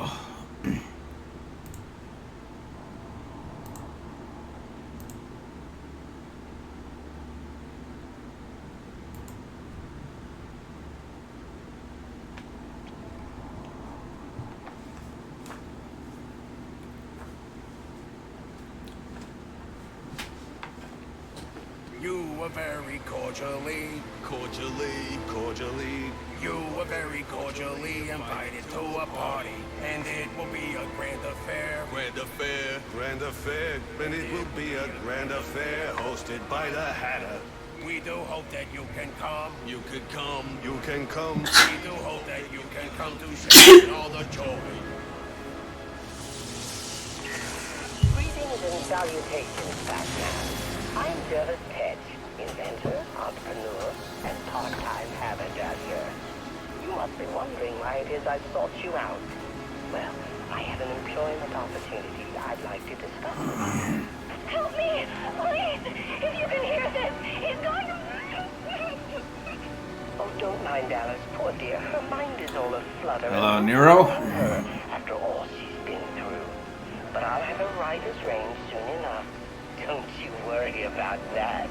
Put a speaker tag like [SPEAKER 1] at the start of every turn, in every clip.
[SPEAKER 1] Oh.
[SPEAKER 2] You were very cordially, you were very cordially invited to a party, and it will be a grand affair.
[SPEAKER 3] Grand affair, and it will be a grand affair hosted by the Hatter.
[SPEAKER 2] We do hope that you can come.
[SPEAKER 3] You can come.
[SPEAKER 2] We do hope that you can come to share in all the joy.
[SPEAKER 4] Greetings and salutations, Batman. I'm Jervis Petch, inventor, entrepreneur, and part-time haberdasher. You must be wondering why it is I sought you out. Well, I have an employment opportunity I'd like to discuss.
[SPEAKER 5] Help me! Please! If you can hear this, he's going to...
[SPEAKER 4] Oh, don't mind Alice, poor dear. Her mind is all aflutter.
[SPEAKER 1] Hello, Nero.
[SPEAKER 4] After all she's been through. But I'll have her writer's range soon enough. Don't you worry about that.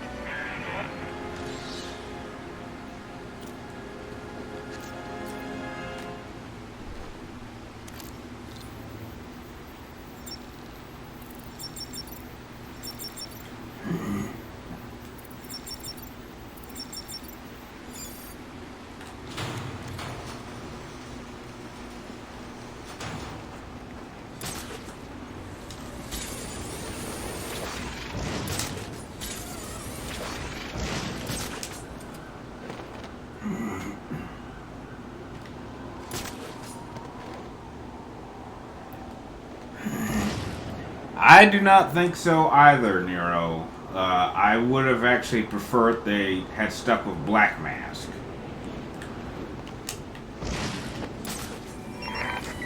[SPEAKER 1] I do not think so either, Nero. I would have actually preferred they had stuck with Black Mask.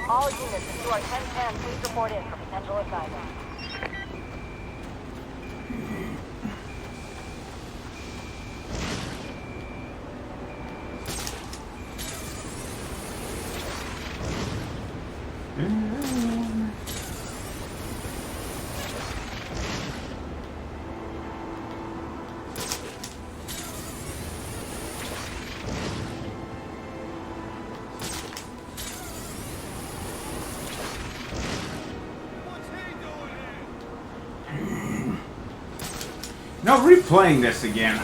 [SPEAKER 5] All units to our 1010, please report in for potential assignment.
[SPEAKER 1] Now, replaying this again,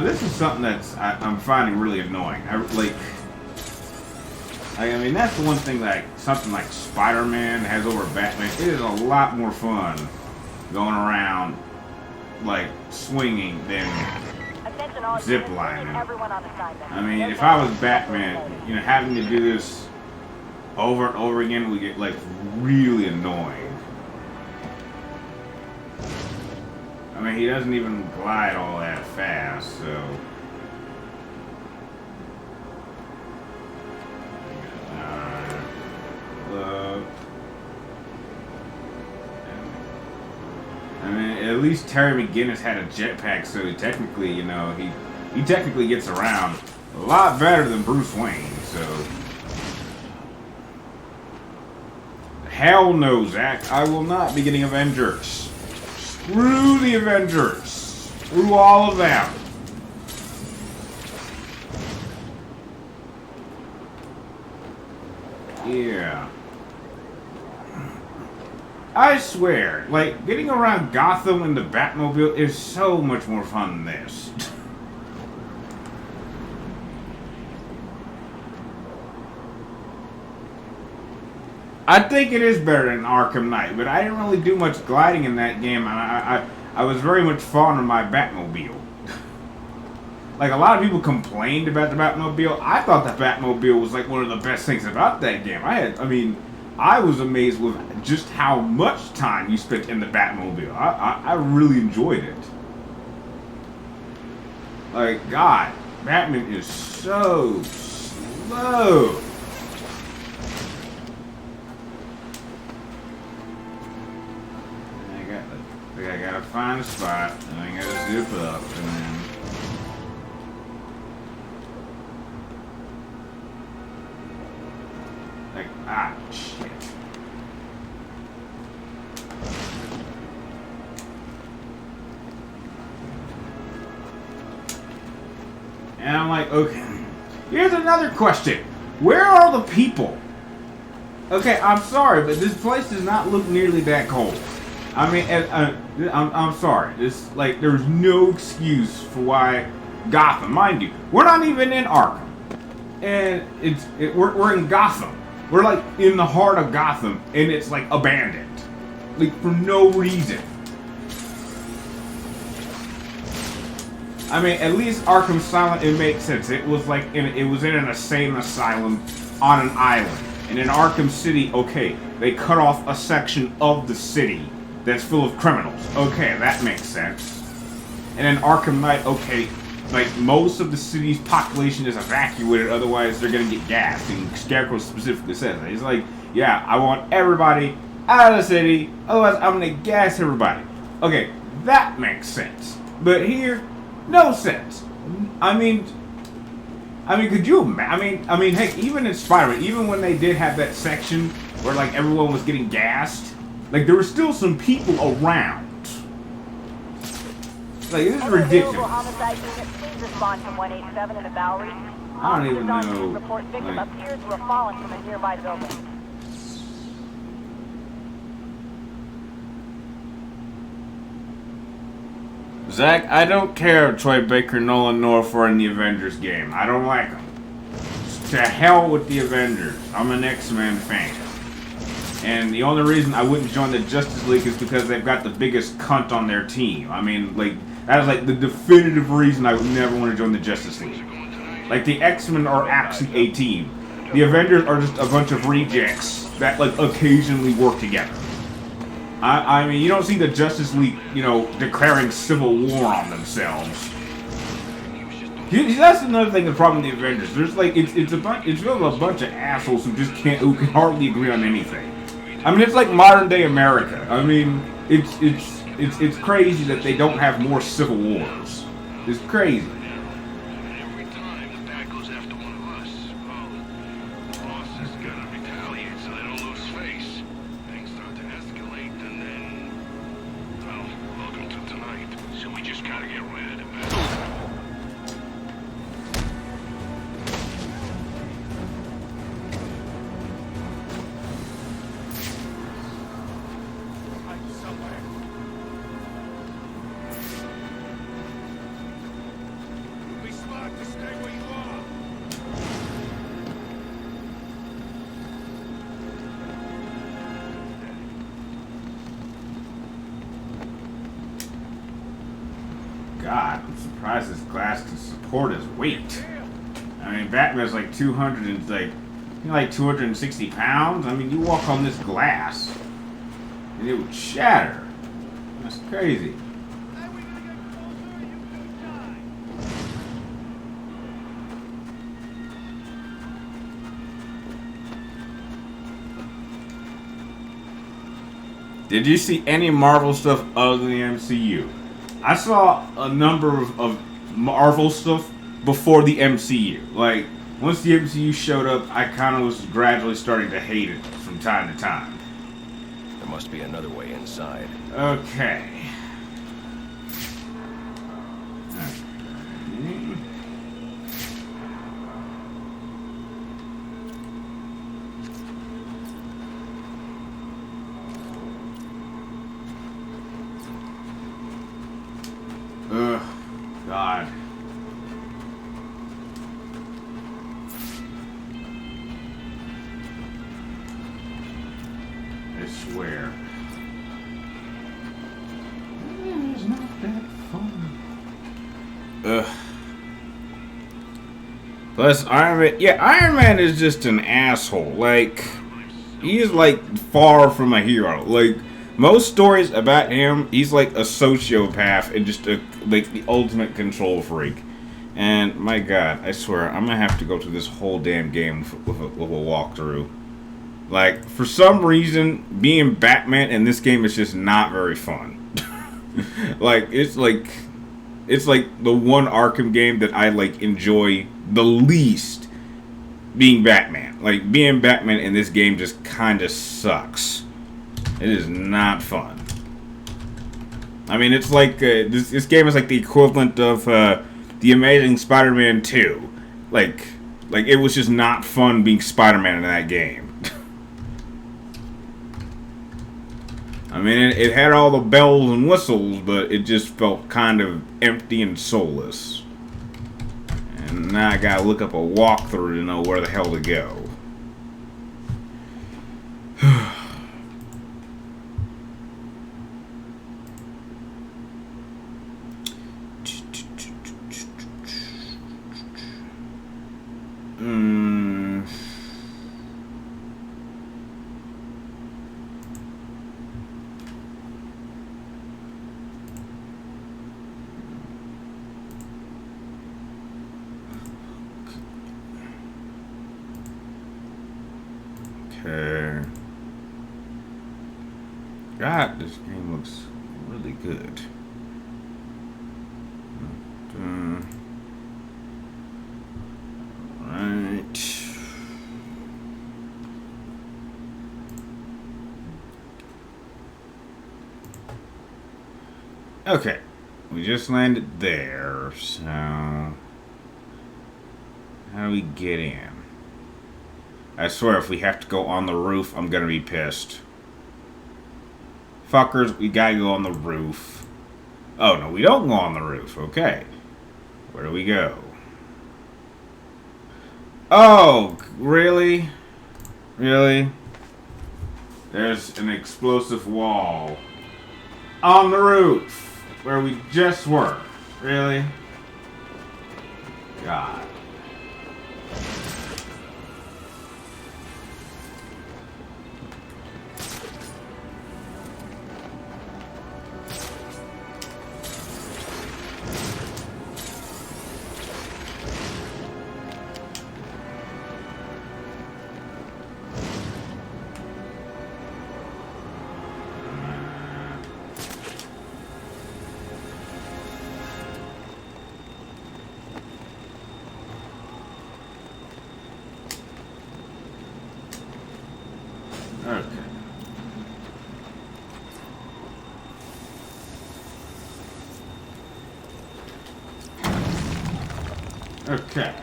[SPEAKER 1] this is something that's I'm finding really annoying. I mean, that's the one thing that something like Spider-Man has over Batman. It is a lot more fun going around, like, swinging than zip lining. I mean, if I was Batman, having to do this over and over again would get, like, really annoying. I mean, he doesn't even glide all that fast, so... I mean, at least Terry McGinnis had a jetpack, so technically, he technically gets around a lot better than Bruce Wayne, so... Hell no, Zach. I will not be getting Avengers. Screw the Avengers. Screw all of them. Yeah. I swear, like, getting around Gotham in the Batmobile is so much more fun than this. I think it is better than Arkham Knight, but I didn't really do much gliding in that game. I was very much fond of my Batmobile. Like, a lot of people complained about the Batmobile. I thought the Batmobile was, like, one of the best things about that game. I was amazed with just how much time you spent in the Batmobile. I really enjoyed it. Like, God, Batman is so slow. I gotta find a spot, and I gotta zip up, and then... Like, shit. And I'm like, okay. Here's another question. Where are the people? Okay, I'm sorry, but this place does not look nearly that cold. I mean, I'm sorry. This, like, there's no excuse for why Gotham, mind you, we're not even in Arkham, and we're in Gotham. We're like in the heart of Gotham, and it's like abandoned, like for no reason. I mean, at least Arkham Asylum, it makes sense. It was like it was in an insane asylum on an island, and in Arkham City, okay, they cut off a section of the city that's full of criminals. Okay, that makes sense. And in Arkham Knight, okay, like most of the city's population is evacuated, otherwise they're gonna get gassed. And Scarecrow specifically says that. He's like, yeah, I want everybody out of the city, otherwise I'm gonna gas everybody. Okay, that makes sense. But here, no sense. I mean, could you imagine? I mean, heck, even in Spider-Man, even when they did have that section where like everyone was getting gassed, like there were still some people around. Like this is ridiculous.
[SPEAKER 5] Homicide unit, please respond to 187 in the Bowery.
[SPEAKER 1] I don't even know.
[SPEAKER 5] Report victim
[SPEAKER 1] Like,
[SPEAKER 5] appears to have fallen from a nearby building.
[SPEAKER 1] Zach, I don't care if Troy Baker, Nolan North are in the Avengers game. I don't like them. To hell with the Avengers. I'm an X-Men fan. And the only reason I wouldn't join the Justice League is because they've got the biggest cunt on their team. I mean, like, that is like the definitive reason I would never want to join the Justice League. Like, the X-Men are actually a team. The Avengers are just a bunch of rejects that, like, occasionally work together. I mean, you don't see the Justice League, you know, declaring civil war on themselves. That's another thing. The problem with the Avengers, there's like it's really a bunch of assholes who can hardly agree on anything. I mean, it's like modern day America. I mean, it's crazy that they don't have more civil wars. It's crazy.
[SPEAKER 3] Every time the bad goes after one of us, well, the boss is gonna retaliate so they don't lose face. Things start to escalate, and then, well, welcome to tonight. So we just gotta get rid of the bad. Be smart to stay where you are.
[SPEAKER 1] God, I'm surprised this glass can support his weight. I mean, Batman's like 200 and like 260 pounds. I mean, you walk on this glass and it would shatter. That's crazy. Did you see any Marvel stuff other than the MCU? I saw a number of Marvel stuff before the MCU. Like, once the MCU showed up, I kind of was gradually starting to hate it from time to time.
[SPEAKER 6] There must be another way inside.
[SPEAKER 1] Okay. Ugh, God. I swear. It's not that fun. Ugh. Plus, Iron Man. Yeah, Iron Man is just an asshole. Like, he's like far from a hero. Like, most stories about him, he's like a sociopath and just like the ultimate control freak. And my God, I swear, I'm gonna have to go through this whole damn game with a walkthrough. Like, for some reason, being Batman in this game is just not very fun. Like, it's like the one Arkham game that I like enjoy the least. Being Batman, like being Batman in this game, just kind of sucks. It is not fun. I mean, it's like this game is like the equivalent of the The Amazing Spider-Man 2. Like it was just not fun being Spider-Man in that game. I mean, it had all the bells and whistles, but it just felt kind of empty and soulless. And now I gotta look up a walkthrough to know where the hell to go. Okay. God, this game looks really good. Right. Okay. We just landed there, so how do we get in? I swear, if we have to go on the roof, I'm gonna be pissed. Fuckers, we gotta go on the roof. Oh, no, we don't go on the roof. Okay. Where do we go? Oh, really? Really? There's an explosive wall on the roof where we just were. Really? God. Okay. Okay.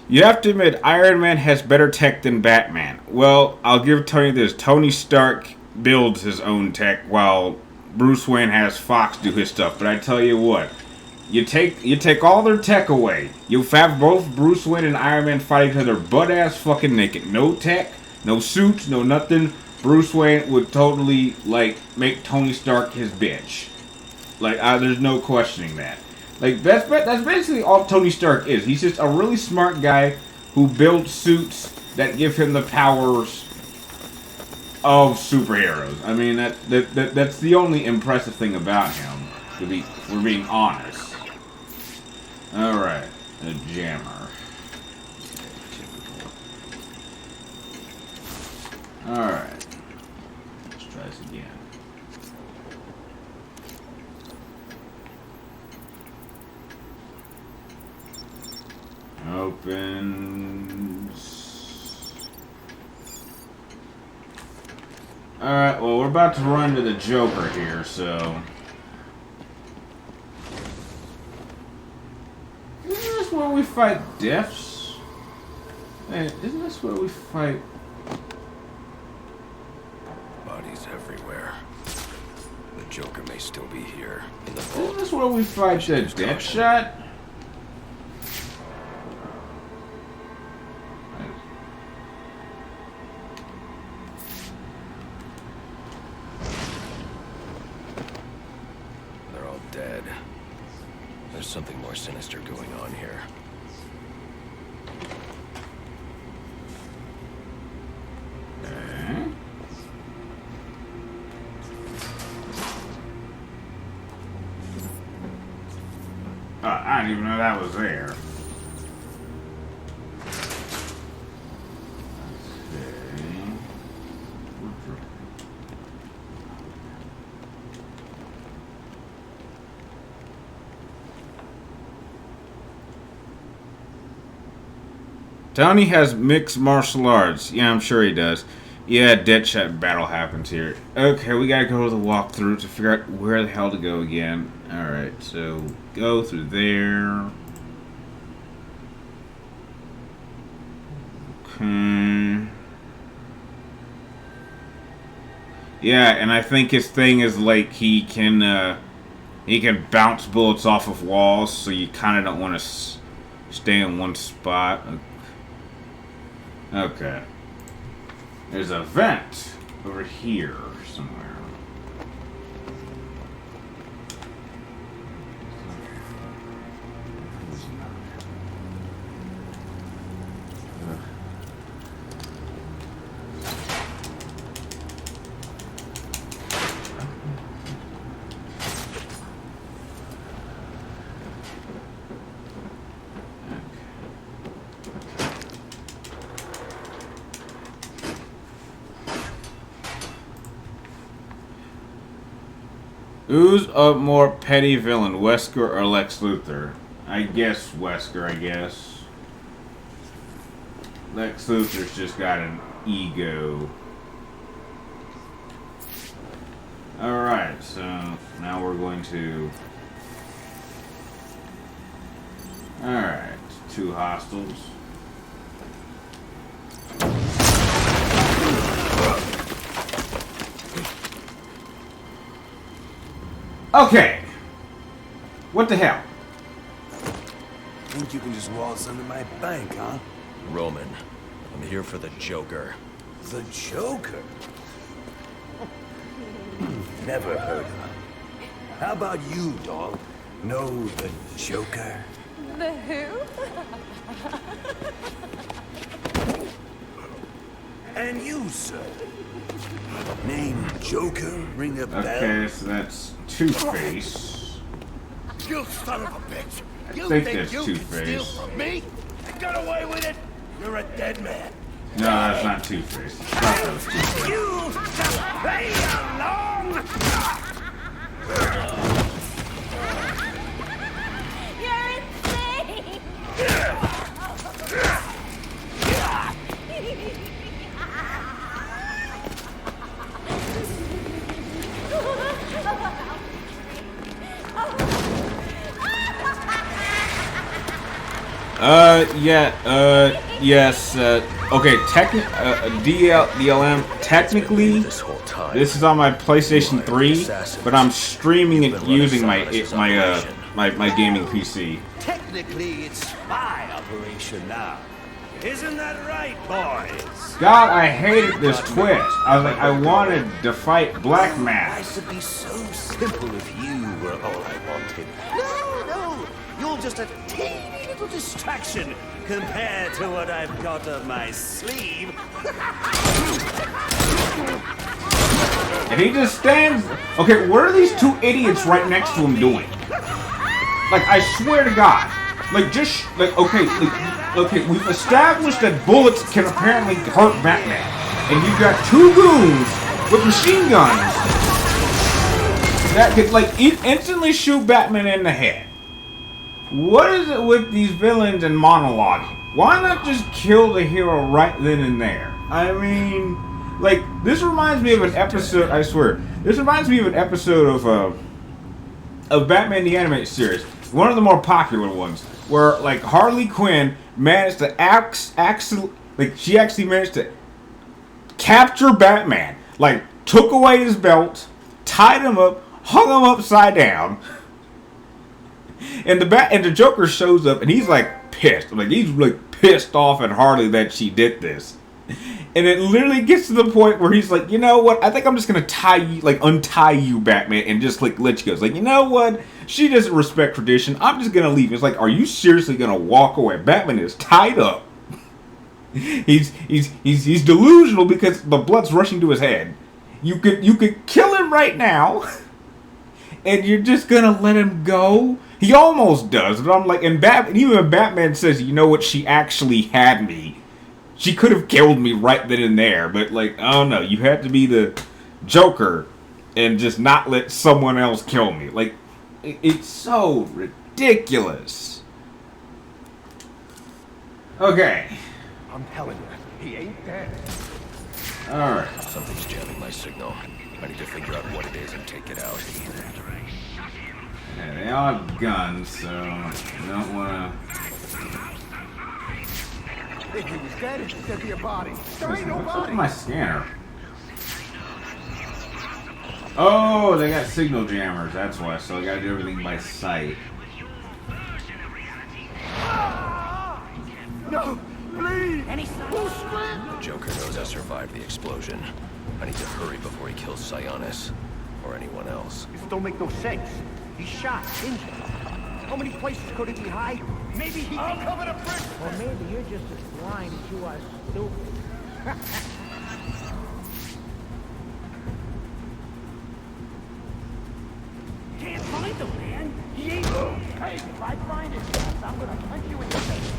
[SPEAKER 1] You have to admit, Iron Man has better tech than Batman. Well, I'll give Tony this. Tony Stark builds his own tech while Bruce Wayne has Fox do his stuff. But I tell you what, you take all their tech away. You have both Bruce Wayne and Iron Man fight each other butt-ass fucking naked. No tech, no suits, no nothing. Bruce Wayne would totally, like, make Tony Stark his bitch. Like, there's no questioning that. Like, that's basically all Tony Stark is. He's just a really smart guy who builds suits that give him the powers of superheroes. I mean, that's the only impressive thing about him, if we're being honest. Alright, a jammer. Alright. Let's try this again. Opens. Alright, well, we're about to run to the Joker here, so. Isn't this where we fight Deaths? Hey, isn't this where we fight?
[SPEAKER 6] Bodies everywhere. The Joker may still be here in the
[SPEAKER 1] Isn't
[SPEAKER 6] vault.
[SPEAKER 1] this where we fight the Deathshot?
[SPEAKER 6] They're all dead. There's something more sinister going on here.
[SPEAKER 1] I didn't even know that was there. Tony has mixed martial arts. Yeah, I'm sure he does. Yeah, Deadshot battle happens here. Okay, we gotta go to the walkthrough to figure out where the hell to go again. Alright, so go through there. Okay. Yeah, and I think his thing is like he can bounce bullets off of walls, so you kind of don't want to stay in one spot. Okay. There's a vent over here somewhere. Who's a more petty villain, Wesker or Lex Luthor? I guess Wesker, I guess. Lex Luthor's just got an ego. Alright, so now we're going to... Alright, 2 hostiles. Okay. What the hell?
[SPEAKER 2] Think you can just waltz under my bank, huh?
[SPEAKER 6] Roman, I'm here for the Joker.
[SPEAKER 2] The Joker? Never heard of him. How about you, dog? Know the Joker?
[SPEAKER 5] The who?
[SPEAKER 2] And you, sir? Name Joker? Ring a bell?
[SPEAKER 1] Okay, so that's Two-Face.
[SPEAKER 2] You son of a bitch! You
[SPEAKER 1] think
[SPEAKER 2] think
[SPEAKER 1] that's
[SPEAKER 2] you can
[SPEAKER 1] Two-Face.
[SPEAKER 2] steal from me? You got away with it? You're a dead man.
[SPEAKER 1] No, that's not Two-Face. I thought that was Two-Face.
[SPEAKER 2] You just play along!
[SPEAKER 5] You're insane!
[SPEAKER 1] Yes, okay, DLM, technically,
[SPEAKER 6] This whole time.
[SPEAKER 1] this is on my PlayStation 3, but I'm streaming it using my gaming PC.
[SPEAKER 2] Technically, it's spy operation now. Isn't that right, boys?
[SPEAKER 1] God, I hated this twist. I was like, I wanted to fight Black
[SPEAKER 2] Life
[SPEAKER 1] Mask.
[SPEAKER 2] would be so simple if you were all I wanted. No, you're just a teeny little distraction compared to what I've got up my sleeve.
[SPEAKER 1] And he just stands... Okay, what are these 2 idiots right next to him doing? Like, I swear to God. Like, just... Like, okay, we've established that bullets can apparently hurt Batman. And you've got 2 goons with machine guns that could, like, instantly shoot Batman in the head. What is it with these villains and monologuing? Why not just kill the hero right then and there? I mean, like, this reminds me of an episode, I swear, this reminds me of an episode of Batman the Animated Series. One of the more popular ones, where, like, Harley Quinn managed to she actually managed to capture Batman. Like, took away his belt, tied him up, hung him upside down. And the Joker shows up and he's like pissed. Like, he's like pissed off at Harley that she did this. And it literally gets to the point where he's like, you know what? I think I'm just gonna untie you, Batman, and just like let you go. It's like, you know what? She doesn't respect tradition. I'm just gonna leave. It's like, are you seriously gonna walk away? Batman is tied up. He's delusional because the blood's rushing to his head. You could kill him right now, and you're just gonna let him go. He almost does, but I'm like, and even Batman says, you know what? She actually had me. She could have killed me right then and there, but like, I don't know. You had to be the Joker and just not let someone else kill me. Like, it's so ridiculous. Okay.
[SPEAKER 2] I'm telling you, he ain't dead.
[SPEAKER 1] Alright.
[SPEAKER 6] Something's jamming my signal. I need to figure out what it is and take it out.
[SPEAKER 1] Yeah, they all have guns, so you don't wanna.
[SPEAKER 7] If he was dead, there'd be a body. There ain't no
[SPEAKER 1] What's up with
[SPEAKER 7] body.
[SPEAKER 1] my scanner? Oh, they got signal jammers, that's why, so I gotta do everything by sight.
[SPEAKER 7] No, please.
[SPEAKER 6] The Joker knows I survived the explosion. I need to hurry before he kills Sionis. Or anyone else.
[SPEAKER 7] This don't make no sense. He's shot, injured. How many places could he be hiding? Maybe he can cover the prison.
[SPEAKER 8] Or maybe you're just as blind as you are stupid.
[SPEAKER 7] Can't find him, man. He ain't. Hey, if I find his ass, I'm gonna punch you in the face.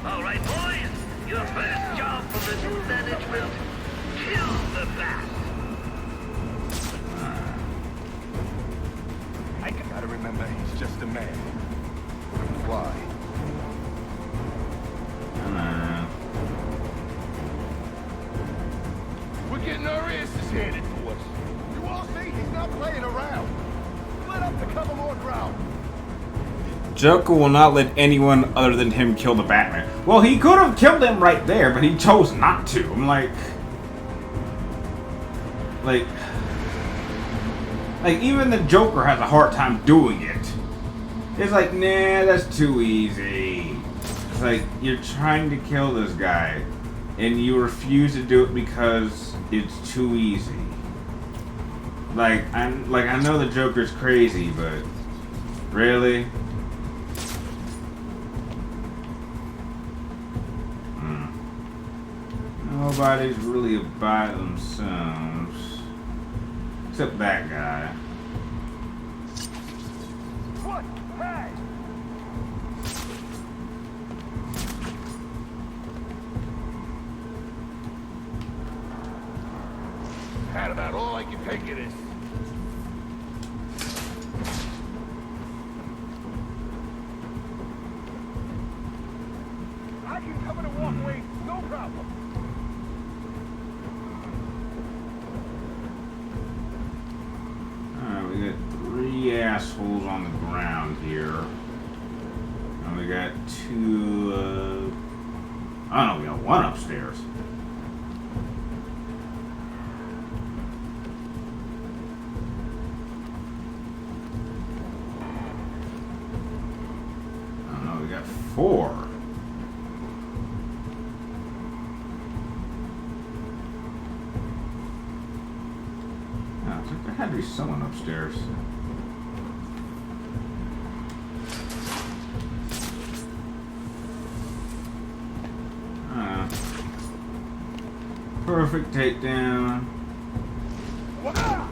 [SPEAKER 3] All right, boys. Your first job for the new management. Kill the bat.
[SPEAKER 7] I gotta remember, he's just a man. Why? We're getting our asses handed to us. You all see, he's not playing around. Split up to cover more ground.
[SPEAKER 1] Joker will not let anyone other than him kill the Batman. Well, he could have killed him right there, but he chose not to. I'm like, even the Joker has a hard time doing it. It's like, nah, that's too easy. It's like, you're trying to kill this guy, and you refuse to do it because it's too easy. I know the Joker's crazy, but really? Nobody's really about themselves. Except that guy.
[SPEAKER 7] What? Hey! Had about all I can take it is. I can cover the walkway, no problem.
[SPEAKER 1] Alright, we got 3 assholes on the ground here. And we got 2, I don't know, we got 1 upstairs. I don't know, we got 4. There had to be someone upstairs. Perfect takedown. Alright.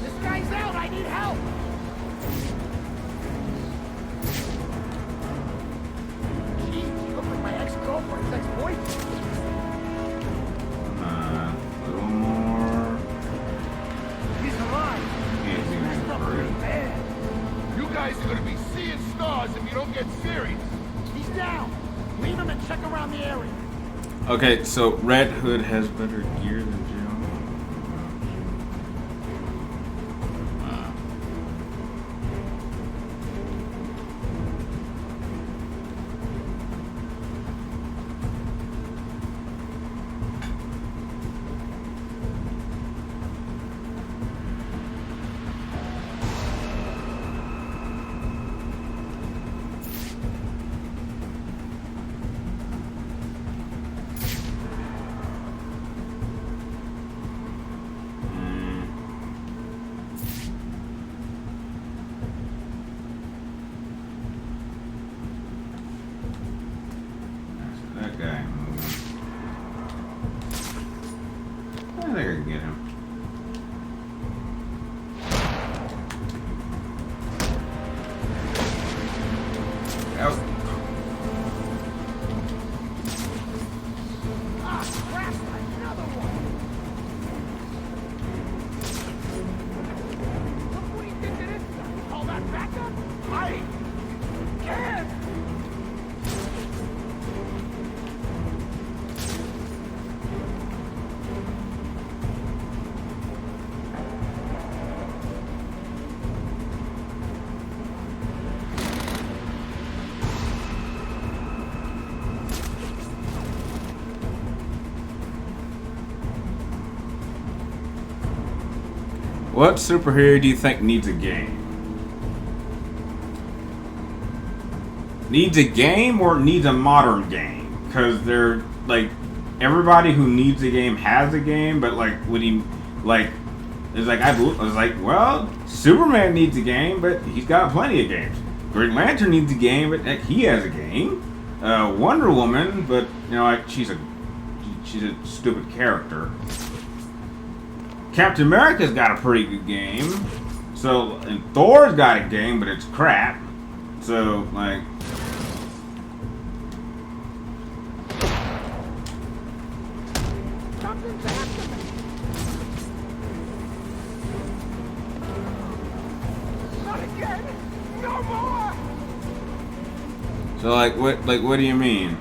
[SPEAKER 7] This guy's out, I need help! Jeez, you look like my ex-girlfriend's ex-boyfriend.
[SPEAKER 1] A little more.
[SPEAKER 7] He's alive.
[SPEAKER 1] Can't see
[SPEAKER 7] Messed up
[SPEAKER 1] me.
[SPEAKER 7] pretty bad. You guys are gonna be seeing stars if you don't get serious. He's down. Leave him and check around the area.
[SPEAKER 1] Okay, so Red Hood has better gear than Joe. That guy moving. I think I can get him. Out.
[SPEAKER 7] Ah, crap! Another one! Look what he did to
[SPEAKER 1] What superhero do you think needs a game? Needs a game or needs a modern game? Because they're like everybody who needs a game has a game, but like when he like it's like I was like, well, Superman needs a game, but he's got plenty of games. Green Lantern needs a game, but heck, he has a game. Wonder Woman, but you know, like she's a stupid character. Captain America's got a pretty good game. So, and Thor's got a game, but it's crap. So, like,
[SPEAKER 8] Something's after me. Not again! No more!
[SPEAKER 1] so what do you mean?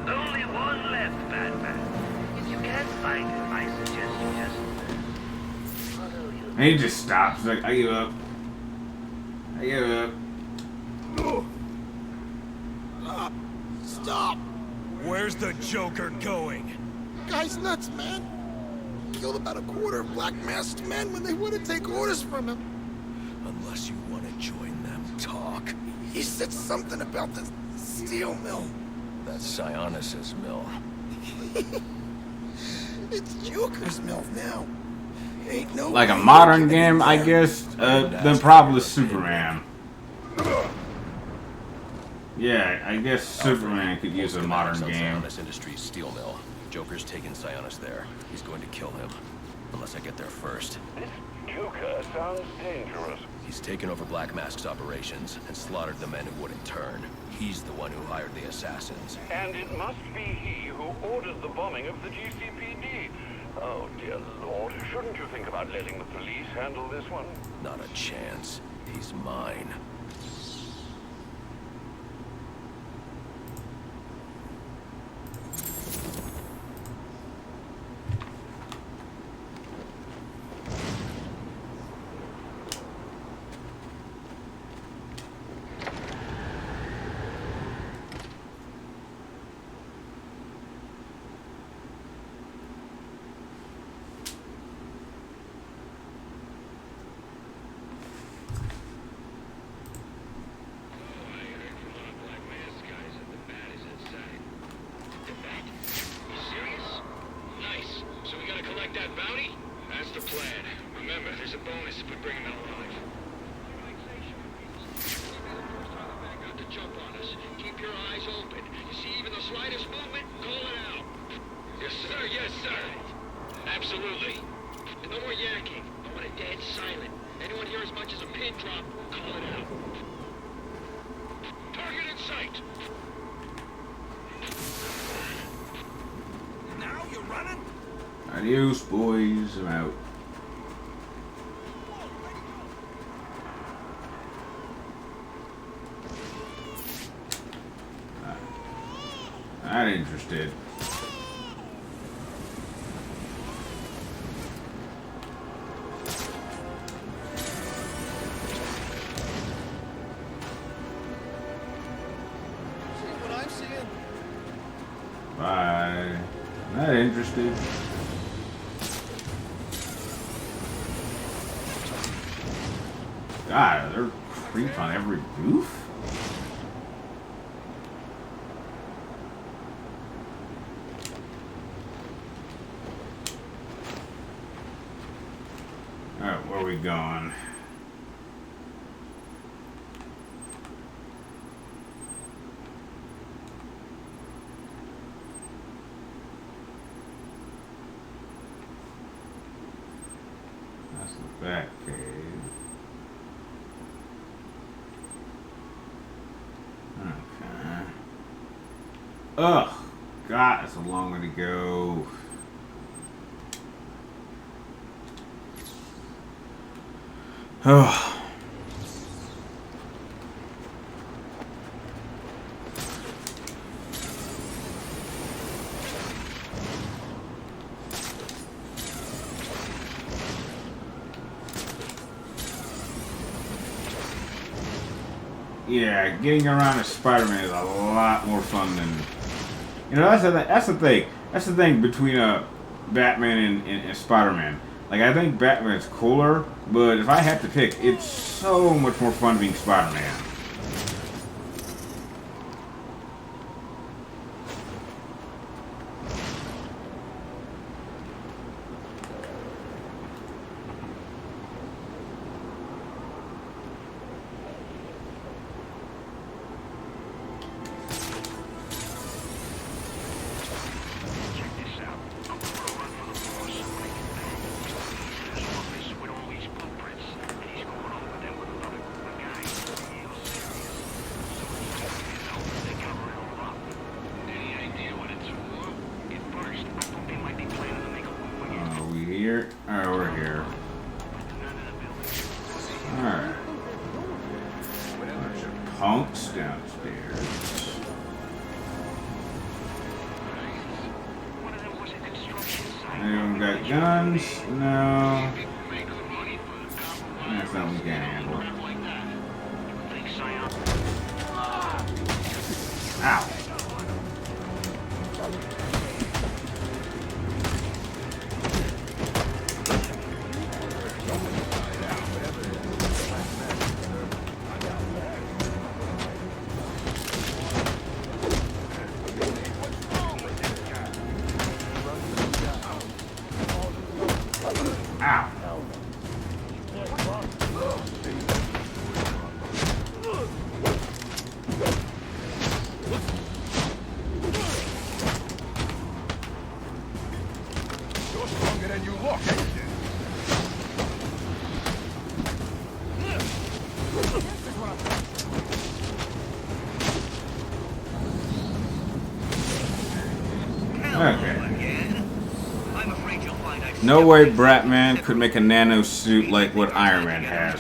[SPEAKER 3] Only one left, Batman. If you can't find him, I suggest you just follow you.
[SPEAKER 1] And he just stops. Like, I give up. I give up.
[SPEAKER 7] Stop!
[SPEAKER 6] Where's the Joker going?
[SPEAKER 7] Guy's nuts, man. Killed about a quarter of black masked men when they wouldn't take orders from him.
[SPEAKER 6] Unless you want to join them, talk.
[SPEAKER 7] He said something about the steel mill.
[SPEAKER 6] That's Sionis' mill.
[SPEAKER 7] It's Joker's mill now. Ain't no
[SPEAKER 1] Like a
[SPEAKER 7] way
[SPEAKER 1] modern
[SPEAKER 7] you can
[SPEAKER 1] game, I
[SPEAKER 7] get
[SPEAKER 1] guess, then probably Superman. Yeah, I guess Superman could use a modern game.
[SPEAKER 6] Sionis Industries steel mill. Joker's taken Sionis there. He's going to kill him. Unless I get there first.
[SPEAKER 3] This Joker sounds dangerous.
[SPEAKER 6] He's taken over Black Mask's operations and slaughtered the men who wouldn't turn. He's the one who hired the assassins.
[SPEAKER 3] And it must be he who ordered the bombing of the GCPD. Oh, dear Lord. Shouldn't you think about letting the police handle this one?
[SPEAKER 6] Not a chance. He's mine.
[SPEAKER 3] That bounty? That's the plan. Remember, there's a bonus if we bring him out alive. Got to jump on us. Keep your eyes open. You see even the slightest movement, call it out. Yes, sir. Yes, sir. Absolutely. And no more yakking. I want it dead silent. Anyone hear as much as a pin drop, call it out. Target in sight. Now you're running?
[SPEAKER 1] Adios, boys. I'm out. Not interested.
[SPEAKER 7] See what I'm seeing?
[SPEAKER 1] Bye. Not interested. God, there are creeps on every roof? Alright, where are we going? That's the back cave. Okay. Ugh. God, that's a long way to go. Oh. Yeah, getting around as Spider-Man is a lot more fun than... You know, that's the thing. That's the thing between Batman and Spider-Man. Like, I think Batman's cooler, but if I had to pick, it's so much more fun being Spider-Man.
[SPEAKER 3] Check this out. I'm going to run for the boss when I get back. He's in his office with all these blueprints, and he's going over them with another group of guys. Real serious. So they cover it all up. Any idea what it's for? At first, I thought they might be planning to make a move against
[SPEAKER 1] Are we here? Alright, we're here.
[SPEAKER 3] none of the buildings.
[SPEAKER 1] Alright. Bunch of punks downstairs.
[SPEAKER 3] One of them was a construction site.
[SPEAKER 1] Anyone got guns? No.
[SPEAKER 3] People make good money for the top of
[SPEAKER 1] That's something we can't handle.
[SPEAKER 3] crap like that. You would think Scion...
[SPEAKER 1] Ow. Ow.
[SPEAKER 7] You're stronger than you look, ain't you?
[SPEAKER 1] Okay.
[SPEAKER 2] I'm afraid you'll find I've
[SPEAKER 1] No way Batman could make a nano suit like what Iron Man has.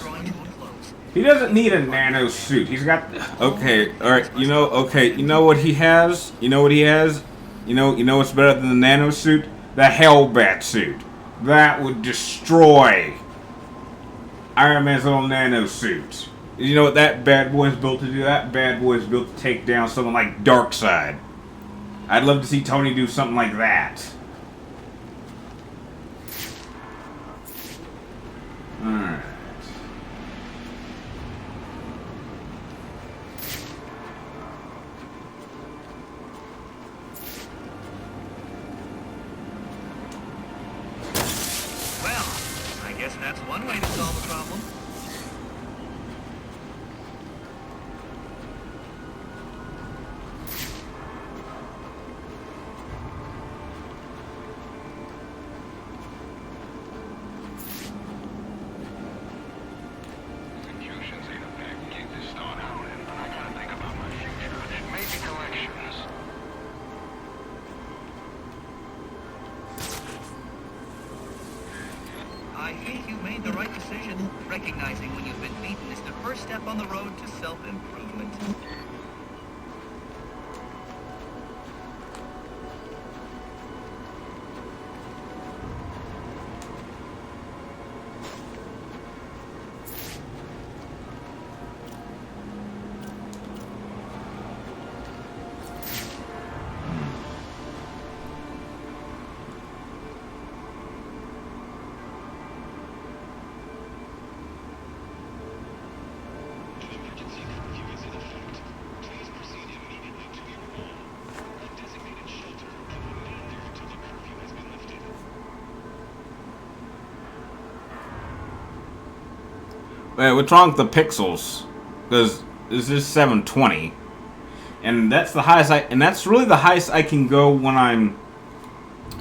[SPEAKER 1] He doesn't need a nano suit. He's got... Okay, alright, you know what he has? You know what he has? You know what's better than the nano suit? The Hellbat suit. That would destroy Iron Man's little nano suit. You know what that bad boy's built to do? That bad boy's built to take down someone like Darkseid. I'd love to see Tony do something like that. Alright.
[SPEAKER 2] Well, I guess that's one way to solve a problem.
[SPEAKER 3] Executions ain't a bad gig to start out in, but I gotta think about my future. Maybe collections.
[SPEAKER 2] I think you made the right decision. Recognizing when you've been beaten is the first step on the road to self-improvement.
[SPEAKER 1] Wait, what's wrong with the pixels? Because this is 720, and that's the highest that's really the highest I can go when I'm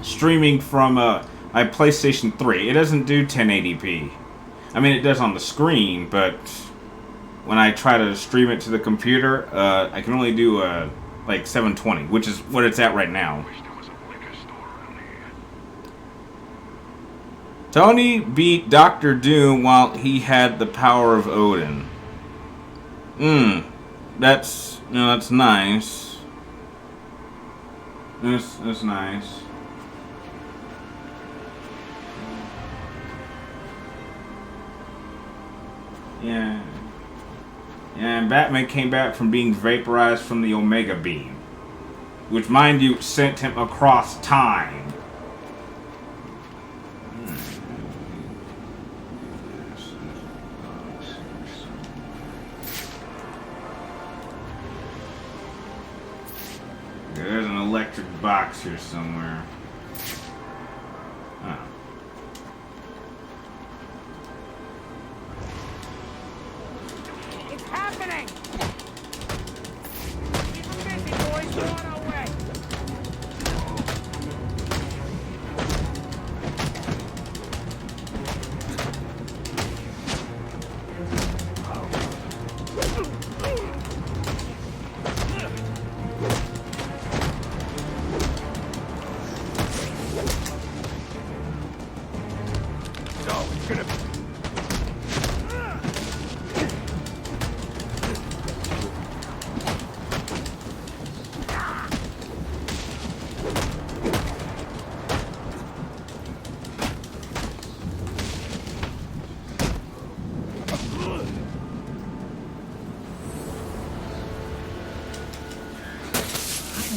[SPEAKER 1] streaming from my PlayStation 3. It doesn't do 1080p. I mean, it does on the screen, but when I try to stream it to the computer, I can only do like 720, which is what it's at right now.
[SPEAKER 3] Wish there was a liquor store around here.
[SPEAKER 1] Tony beat Dr. Doom while he had the power of Odin. That's nice. That's nice. Yeah. And Batman came back from being vaporized from the Omega Beam, which, mind you, sent him across time. There's an electric box here somewhere. Oh.
[SPEAKER 8] It's happening! Keep them busy, boys. We're on our way.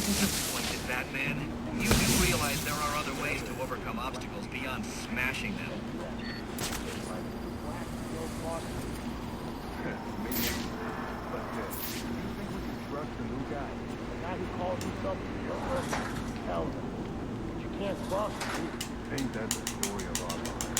[SPEAKER 9] Disappointed, Batman. You do realize there are other ways to overcome obstacles beyond smashing them.
[SPEAKER 7] Ain't that the story of our lives?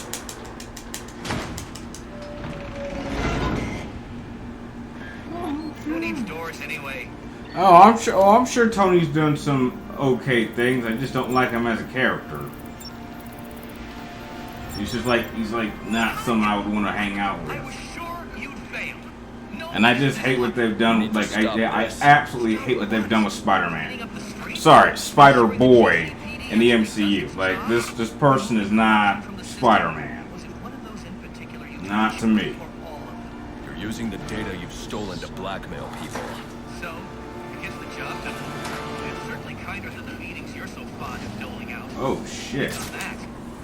[SPEAKER 9] Who needs doors anyway?
[SPEAKER 1] I'm sure Tony's done some okay things. I just don't like him as a character. He's like not someone I would want to hang out
[SPEAKER 9] I was
[SPEAKER 1] with.
[SPEAKER 9] sure you'd fail. No
[SPEAKER 1] And I just hate what they've done. Like I absolutely hate what they've done with Spider-Man.
[SPEAKER 9] up the street.
[SPEAKER 1] Sorry, Spider-Boy in the MCU. Like this person is not Spider-Man.
[SPEAKER 9] Was it one of those in particular you
[SPEAKER 1] Not to me.
[SPEAKER 9] or all of them?
[SPEAKER 6] You're using the data you've stolen to blackmail people.
[SPEAKER 9] So, it gets the job done. It's certainly kinder than the meetings you're so fond of doling out.
[SPEAKER 1] Oh shit!
[SPEAKER 9] On that.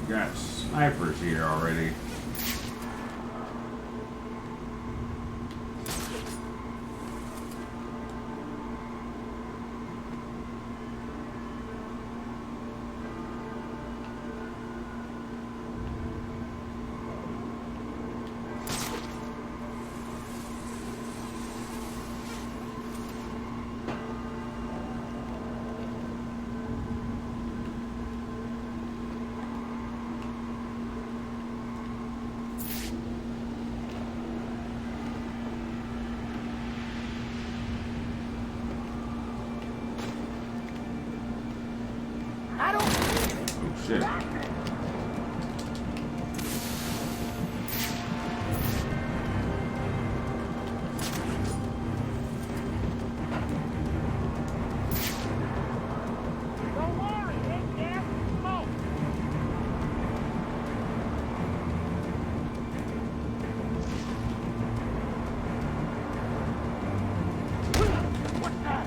[SPEAKER 1] Got snipers here already.
[SPEAKER 8] I don't...
[SPEAKER 1] Oh shit!
[SPEAKER 8] Don't worry, ain't gas and smoke. What's that?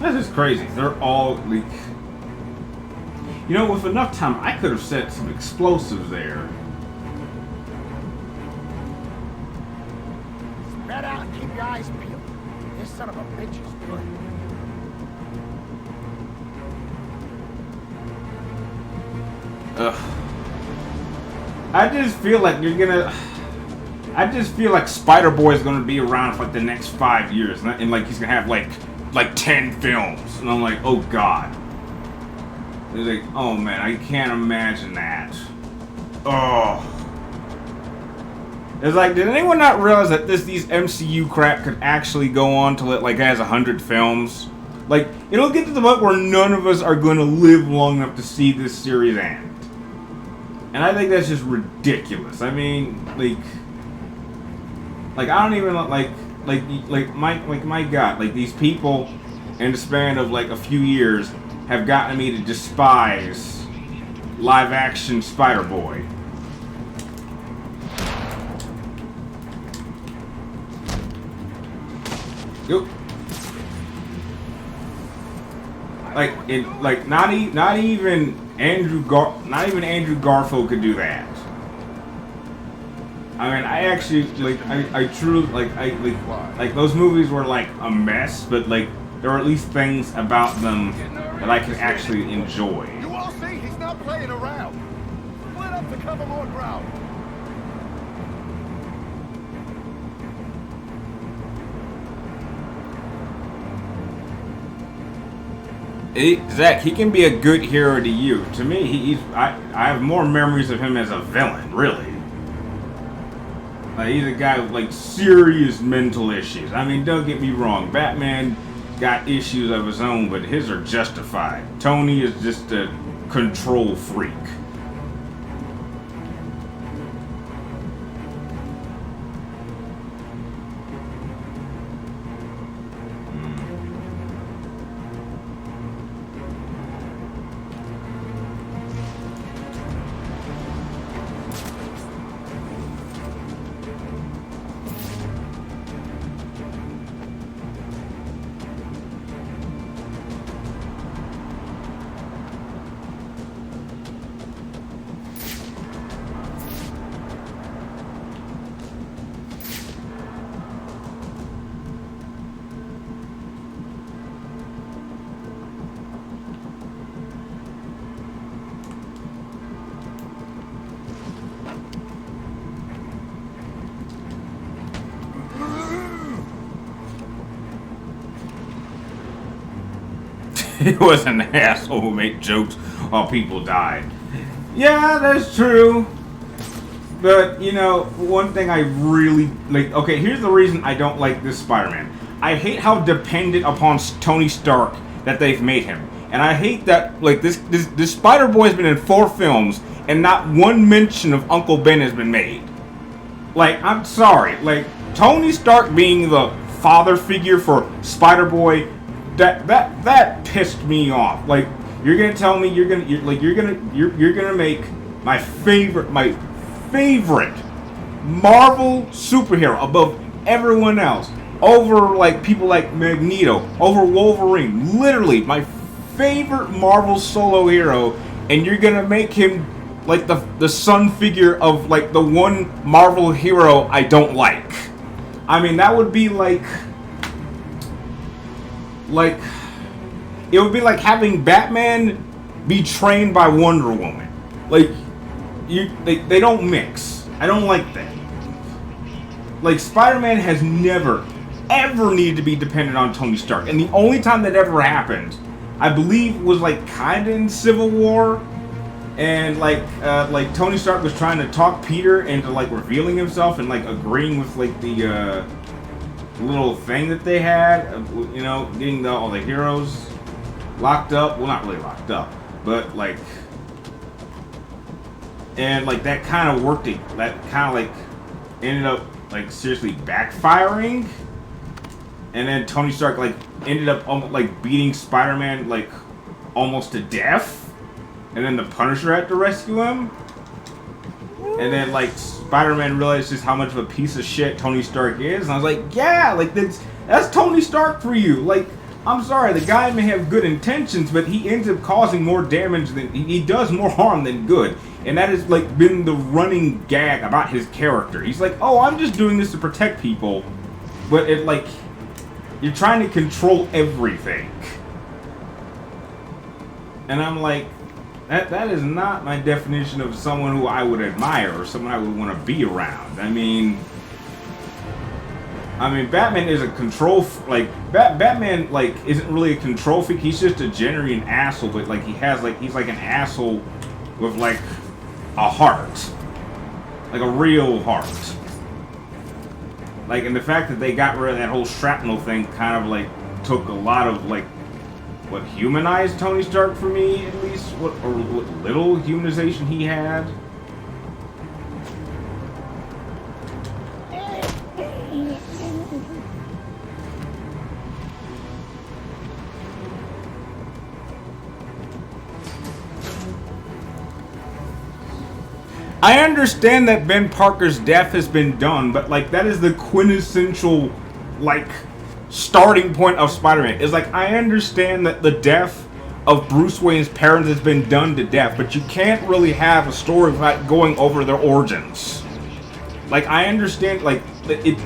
[SPEAKER 1] This is crazy. They're all like, you know, with enough time, I could have set some explosives there.
[SPEAKER 7] Spread out and keep your eyes peeled. This son of a bitch is good.
[SPEAKER 1] Ugh. I just feel like you're gonna. I just feel like Spider-Boy is gonna be around for like the next 5 years, and like he's gonna have like 10 films, and I'm like, oh god. It's like, oh man, I can't imagine that. Oh. It's like, did anyone not realize that these MCU crap could actually go on till it like has 100 films? Like, it'll get to the point where none of us are going to live long enough to see this series end. And I think that's just ridiculous. I mean, like I don't even my God, like these people in the span of like a few years have gotten me to despise live action Spider-Boy. Yep. Like not even Andrew Garfield could do that. I mean, I actually I truly like those movies were like a mess, but like there were at least things about them that I could actually enjoy.
[SPEAKER 7] You all see, he's not playing around. Split up to cover more ground.
[SPEAKER 1] Zach, he can be a good hero to you. To me, I have more memories of him as a villain, really. Like, he's a guy with like serious mental issues. I mean, don't get me wrong, Batman got issues of his own, but his are justified. Tony is just a control freak. He was an asshole who made jokes while people died. Yeah, that's true. But, you know, one thing I really like... Okay, here's the reason I don't like this Spider-Man. I hate how dependent upon Tony Stark that they've made him. And I hate that, like, this Spider-Boy has been in 4 films, and not one mention of Uncle Ben has been made. Like, I'm sorry. Like, Tony Stark being the father figure for Spider-Boy... That pissed me off. Like, you're gonna tell me you're gonna make my favorite Marvel superhero above everyone else, over like people like Magneto, over Wolverine, literally my favorite Marvel solo hero, and you're gonna make him like the son figure of like the one Marvel hero I don't like. I mean, that would be like it would be like having Batman be trained by Wonder Woman. Like, they don't mix. I don't like that. Like, Spider-Man has never, ever needed to be dependent on Tony Stark. And the only time that ever happened, I believe, was like kinda in Civil War. And like Tony Stark was trying to talk Peter into like revealing himself and like agreeing with like the little thing that they had, you know, getting all the heroes locked up. Well, not really locked up, but like, and like that kind of worked. That kind of like ended up like seriously backfiring. And then Tony Stark like ended up almost like beating Spider-Man like almost to death. And then the Punisher had to rescue him. And then, like, Spider-Man realized just how much of a piece of shit Tony Stark is. And I was like, yeah, like, that's Tony Stark for you. Like, I'm sorry, the guy may have good intentions, but he ends up causing more damage than... He does more harm than good. And that has, like, been the running gag about his character. He's like, oh, I'm just doing this to protect people. But, it, like, you're trying to control everything. And I'm like... That is not my definition of someone who I would admire or someone I would want to be around. I mean, Batman is a control Batman like isn't really a control freak. He's just a genuine asshole, but like he's like an asshole with like a heart, like a real heart. Like, and the fact that they got rid of that whole shrapnel thing kind of like took a lot of like what humanized Tony Stark for me, at least, what little humanization he had. I understand that Ben Parker's death has been done, but like that is the quintessential like starting point of Spider-Man. Is like I understand that the death of Bruce Wayne's parents has been done to death, but you can't really have a story without going over their origins. Like I understand, like it's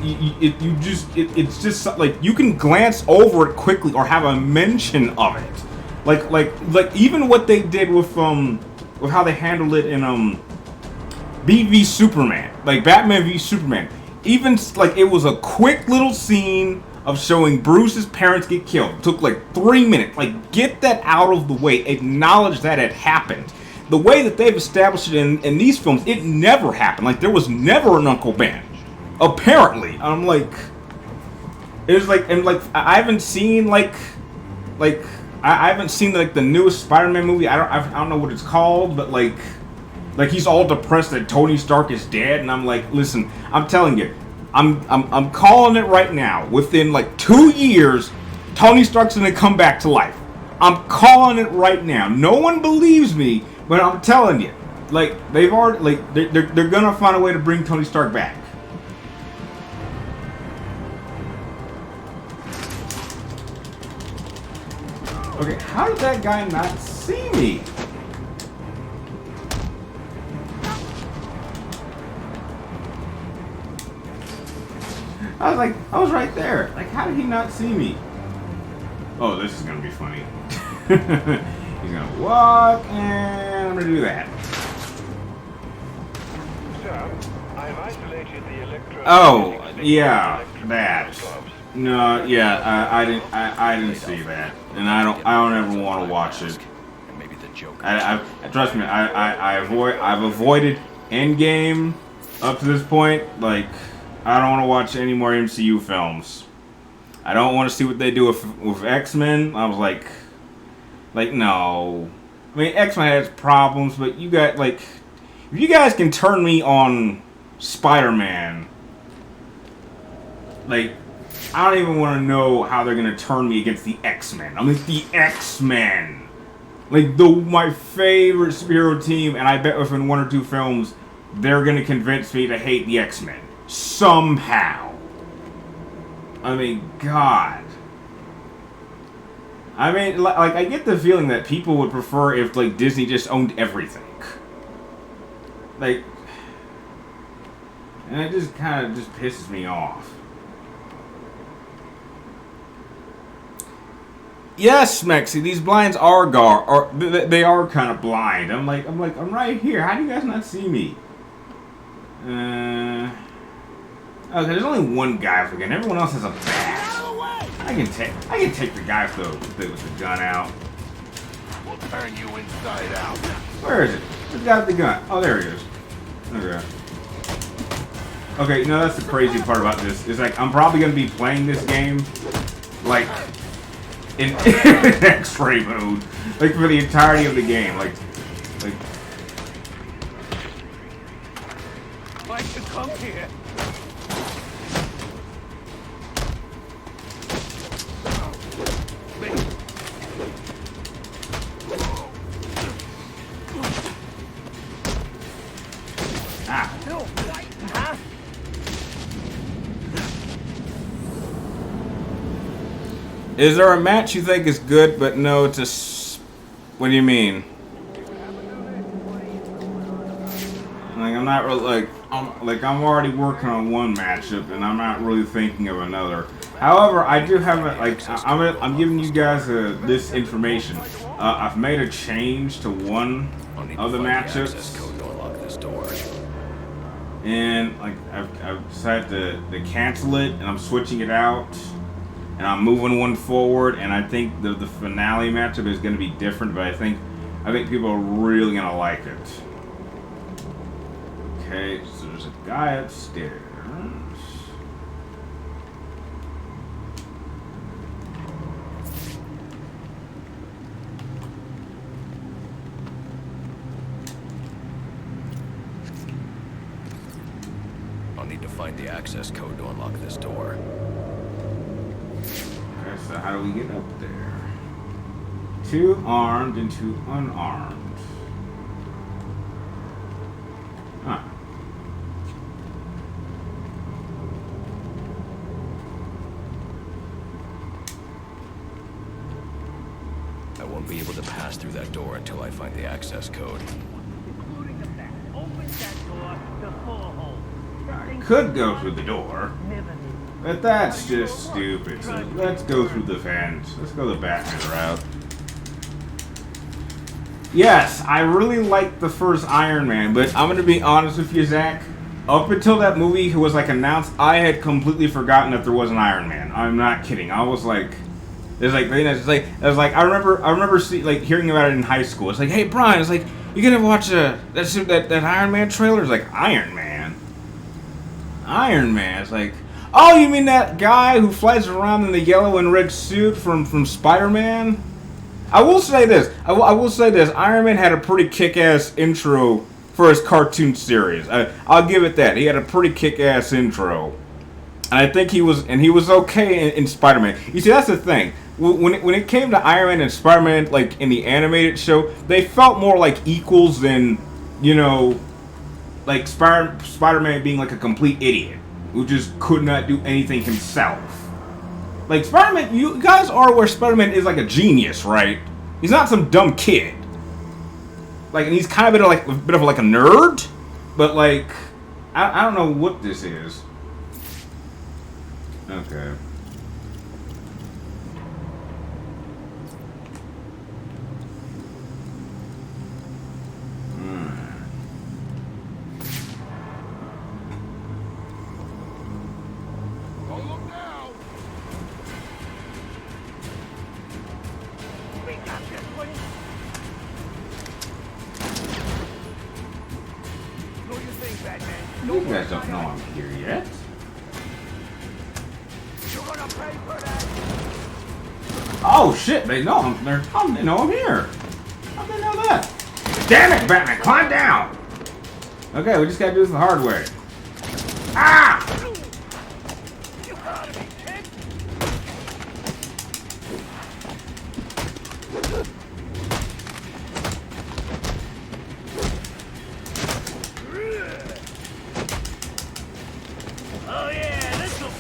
[SPEAKER 1] just like you can glance over it quickly or have a mention of it. Like even what they did with how they handled it in BV Superman, like Batman v Superman. Even like it was a quick little scene of showing Bruce's parents get killed. It took like 3 minutes. Like get that out of the way. Acknowledge that it happened. The way that they've established it in these films, it never happened. Like there was never an Uncle Ben. Apparently, I'm like, it was like, and like I haven't seen I haven't seen like the newest Spider-Man movie. I don't know what it's called, but like he's all depressed that Tony Stark is dead, and I'm like, listen, I'm telling you, I'm calling it right now. Within like 2 years, Tony Stark's gonna come back to life. I'm calling it right now. No one believes me, but I'm telling you, like they've already like they're gonna find a way to bring Tony Stark back. Okay, how did that guy not see me? I was right there. Like, how did he not see me? Oh, this is gonna be funny. He's gonna walk, and I'm gonna do that.
[SPEAKER 3] Sir, I've isolated the
[SPEAKER 1] Oh, yeah, that. No, yeah, I didn't see that, and I don't ever want to watch it.
[SPEAKER 6] Maybe the Joker.
[SPEAKER 1] Trust me, I've avoided Endgame up to this point. Like, I don't want to watch any more MCU films. I don't want to see what they do with X-Men. I was like no. I mean, X-Men has problems, but you got like, if you guys can turn me on Spider-Man, like, I don't even want to know how they're gonna turn me against the X-Men. I'm like the X-Men, like my favorite superhero team, and I bet within 1 or 2 films they're gonna convince me to hate the X-Men somehow. I mean, God. I mean, like I get the feeling that people would prefer if like Disney just owned everything. Like, and it just kind of just pisses me off. Yes, Mexi, these blinds are they are kind of blind. I'm right here. How do you guys not see me? Okay, there's only one guy again. Everyone else has a bat. I can take the guy with the gun out.
[SPEAKER 7] We'll turn you inside out.
[SPEAKER 1] Where is it? Who's got the gun? Oh, there he is. Okay. Okay, you know, that's the crazy part about this. Is like I'm probably gonna be playing this game like in X-ray mode, like for the entirety of the game, like.
[SPEAKER 8] Why should come here?
[SPEAKER 1] Is there a match you think is good, but no, it's a... What do you mean? Like, I'm not really, I'm already working on one matchup, and I'm not really thinking of another. However, I do have I'm giving you guys this information. I've made a change to one of the matchups. And, like, I've decided to cancel it, and I'm switching it out. And I'm moving one forward, and I think the finale matchup is going to be different, but I think people are really going to like it. Okay, so there's a guy upstairs.
[SPEAKER 6] to find the access code to unlock this door.
[SPEAKER 1] Okay, so how do we get up there? 2 armed and 2 unarmed. Huh.
[SPEAKER 6] I won't be able to pass through that door until I find the access code.
[SPEAKER 8] Including the back. Open that door to 4 holes.
[SPEAKER 1] I could go through the door, but that's just stupid. So let's go through the fence. Let's go the Batman route. Yes, I really liked the first Iron Man, but I'm gonna be honest with you, Zach. Up until that movie was like announced, I had completely forgotten that there was an Iron Man. I'm not kidding. I was like, I remember hearing about it in high school. It's like, hey Brian, it's like you gonna watch that Iron Man trailer? It's like Iron Man. It's like, oh, you mean that guy who flies around in the yellow and red suit from Spider-Man? I will say this. Iron Man had a pretty kick-ass intro for his cartoon series. I'll give it that. He had a pretty kick-ass intro, and I think he was okay in Spider-Man. You see, that's the thing. When it came to Iron Man and Spider-Man, like in the animated show, they felt more like equals than, you know, like Spider-Man being like a complete idiot who just could not do anything himself. Like, Spider-Man, you guys are where Spider-Man is like a genius, right? He's not some dumb kid. Like, and he's kind of a bit of a nerd, but like, I don't know what this is. Okay.
[SPEAKER 7] Don't look now.
[SPEAKER 8] We got this one. What do you think, Batman?
[SPEAKER 1] You guys don't know I'm here yet.
[SPEAKER 8] You're gonna pay for that.
[SPEAKER 1] Oh shit! They know I'm. They know I'm here. How'd they know that? Damn it, Batman! Climb down. Okay, we just gotta do this the hard way. Ah!
[SPEAKER 8] You gotta be kidding. Oh yeah, this'll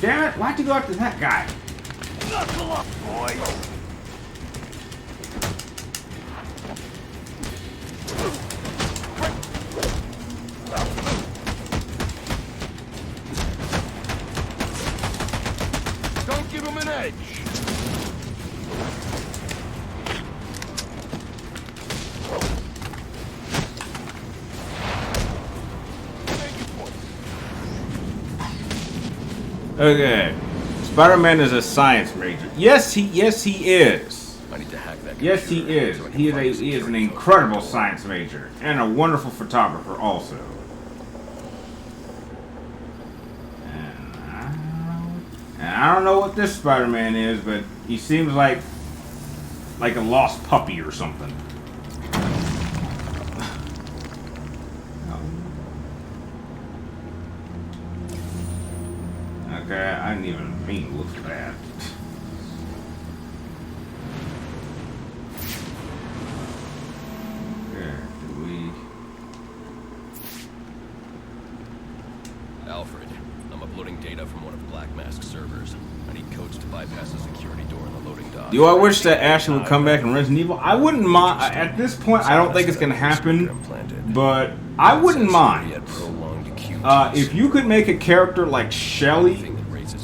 [SPEAKER 1] Damn it! Why'd you go after that guy?
[SPEAKER 8] knuckle up, boys.
[SPEAKER 7] Don't give him an edge. Thank you, boys.
[SPEAKER 1] Okay. Spider-Man is a science major. Yes, he is.
[SPEAKER 6] I need to hack that
[SPEAKER 1] Yes, he
[SPEAKER 6] computer
[SPEAKER 1] is.
[SPEAKER 6] so I can
[SPEAKER 1] He
[SPEAKER 6] find
[SPEAKER 1] is
[SPEAKER 6] the
[SPEAKER 1] an
[SPEAKER 6] security code.
[SPEAKER 1] incredible science major and a wonderful photographer also. And I don't know what this Spider-Man is, but he seems like a lost puppy or something. Okay, I didn't even mean to look at that.
[SPEAKER 6] Alfred, I'm uploading data from one of Black Mask's servers. I need codes to bypass the security door in the loading dock.
[SPEAKER 1] Do I wish that Ashley would come back in Resident Evil? I wouldn't mind. At this point, I don't think it's going to happen, but I wouldn't mind. If you could make a character like Shelly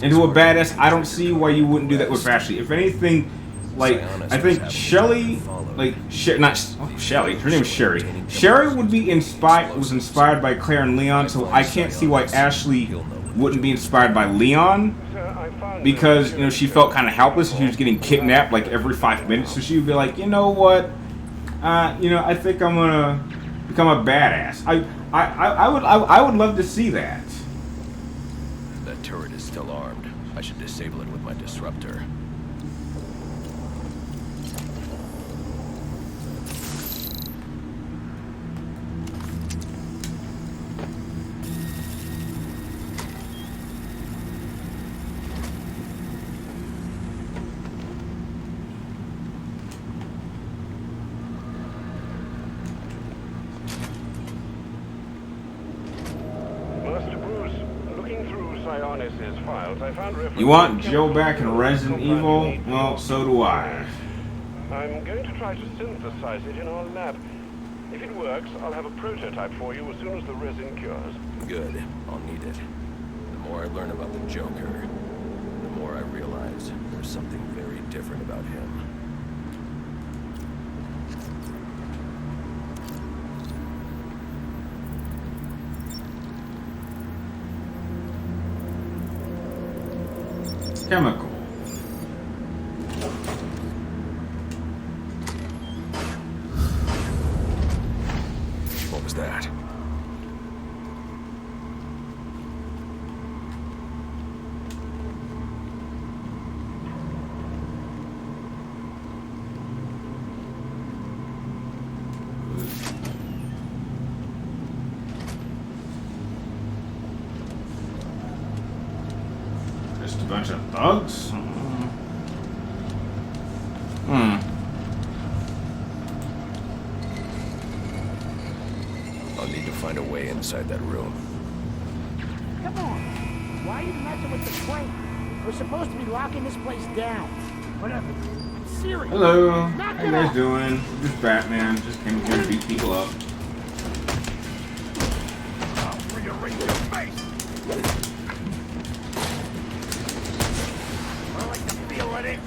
[SPEAKER 1] into a badass, I don't see why you wouldn't do that with Ashley. If anything, like, I think Shelly, like, not Shelly, her name is Sherry. Sherry would be was inspired by Claire and Leon, so I can't see why Ashley wouldn't be inspired by Leon. Because, you know, she felt kind of helpless and she was getting kidnapped like every 5 minutes, so she would be like, you know what, you know, I think I'm gonna become a badass. I would love to see that.
[SPEAKER 6] That turret is still armed. I should disable it with my disruptor.
[SPEAKER 3] his files, I found reference
[SPEAKER 1] You want
[SPEAKER 3] to
[SPEAKER 1] Joe back in Resident Evil? Well, so do I.
[SPEAKER 3] I'm going to try to synthesize it in our lab. If it works, I'll have a prototype for you as soon as the resin cures.
[SPEAKER 6] Good. I'll need it. The more I learn about the Joker, the more I realize there's something very different about him.
[SPEAKER 1] Chemical.
[SPEAKER 6] What was that?
[SPEAKER 1] Just a bunch of thugs?
[SPEAKER 6] I'll need to find a way inside that room.
[SPEAKER 7] Come on. Why are you messing with the crane? We're supposed to be locking this place down. Whatever. I'm serious.
[SPEAKER 1] Hello.
[SPEAKER 7] Knock
[SPEAKER 1] How
[SPEAKER 7] it
[SPEAKER 1] you guys
[SPEAKER 7] off.
[SPEAKER 1] doing? Just Batman. Just came here to beat people up.
[SPEAKER 7] I'll rearrange your face. I like the feel of it.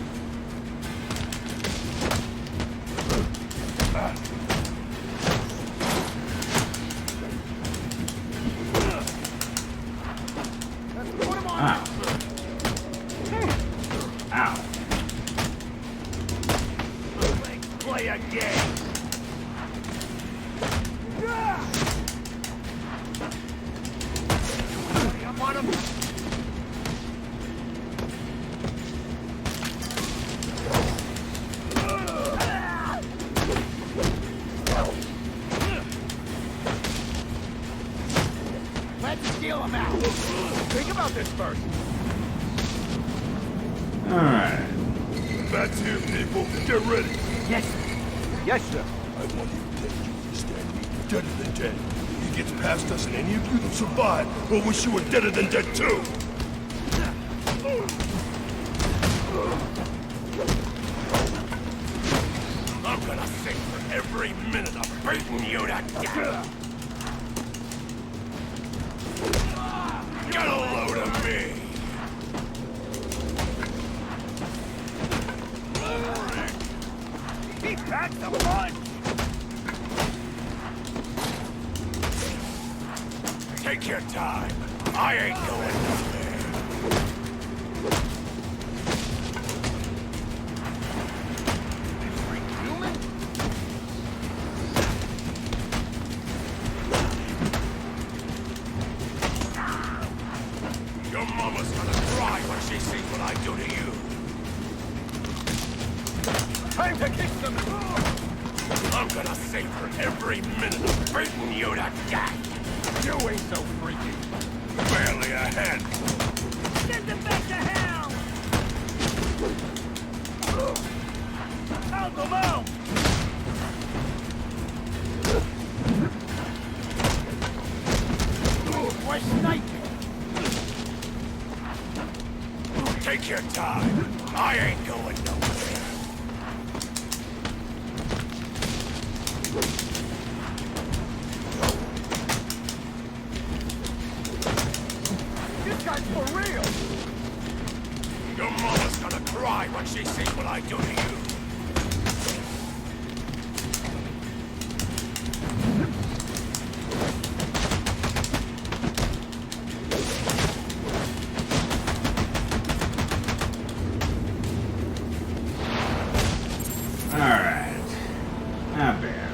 [SPEAKER 7] Let's put him on.
[SPEAKER 1] Ow. Ow.
[SPEAKER 7] Let's play a game. I'm on him. Let's deal him out. Think about this first.
[SPEAKER 1] Alright.
[SPEAKER 7] That's him, people. Get ready. Yes. Yes, sir.
[SPEAKER 10] I want you dead, you understand me? Deader than dead. He gets past us and any of you that survive will wish you were deader than dead too!
[SPEAKER 7] I'm gonna sing for every minute of beating you to death. Get a load of me. He packs a punch. Take your time. I ain't going nowhere. Your mama's gonna cry when she sees what I do to you. Time to kick them. I'm gonna savor every minute of beating you to death. You ain't so freaky. Barely ahead. Send them back to hell. Out the mouth. We're sniping. Take your time. I ain't going nowhere. This guy's for real. Your mama's gonna cry when she sees what I do to you.
[SPEAKER 1] Alright. Not bad.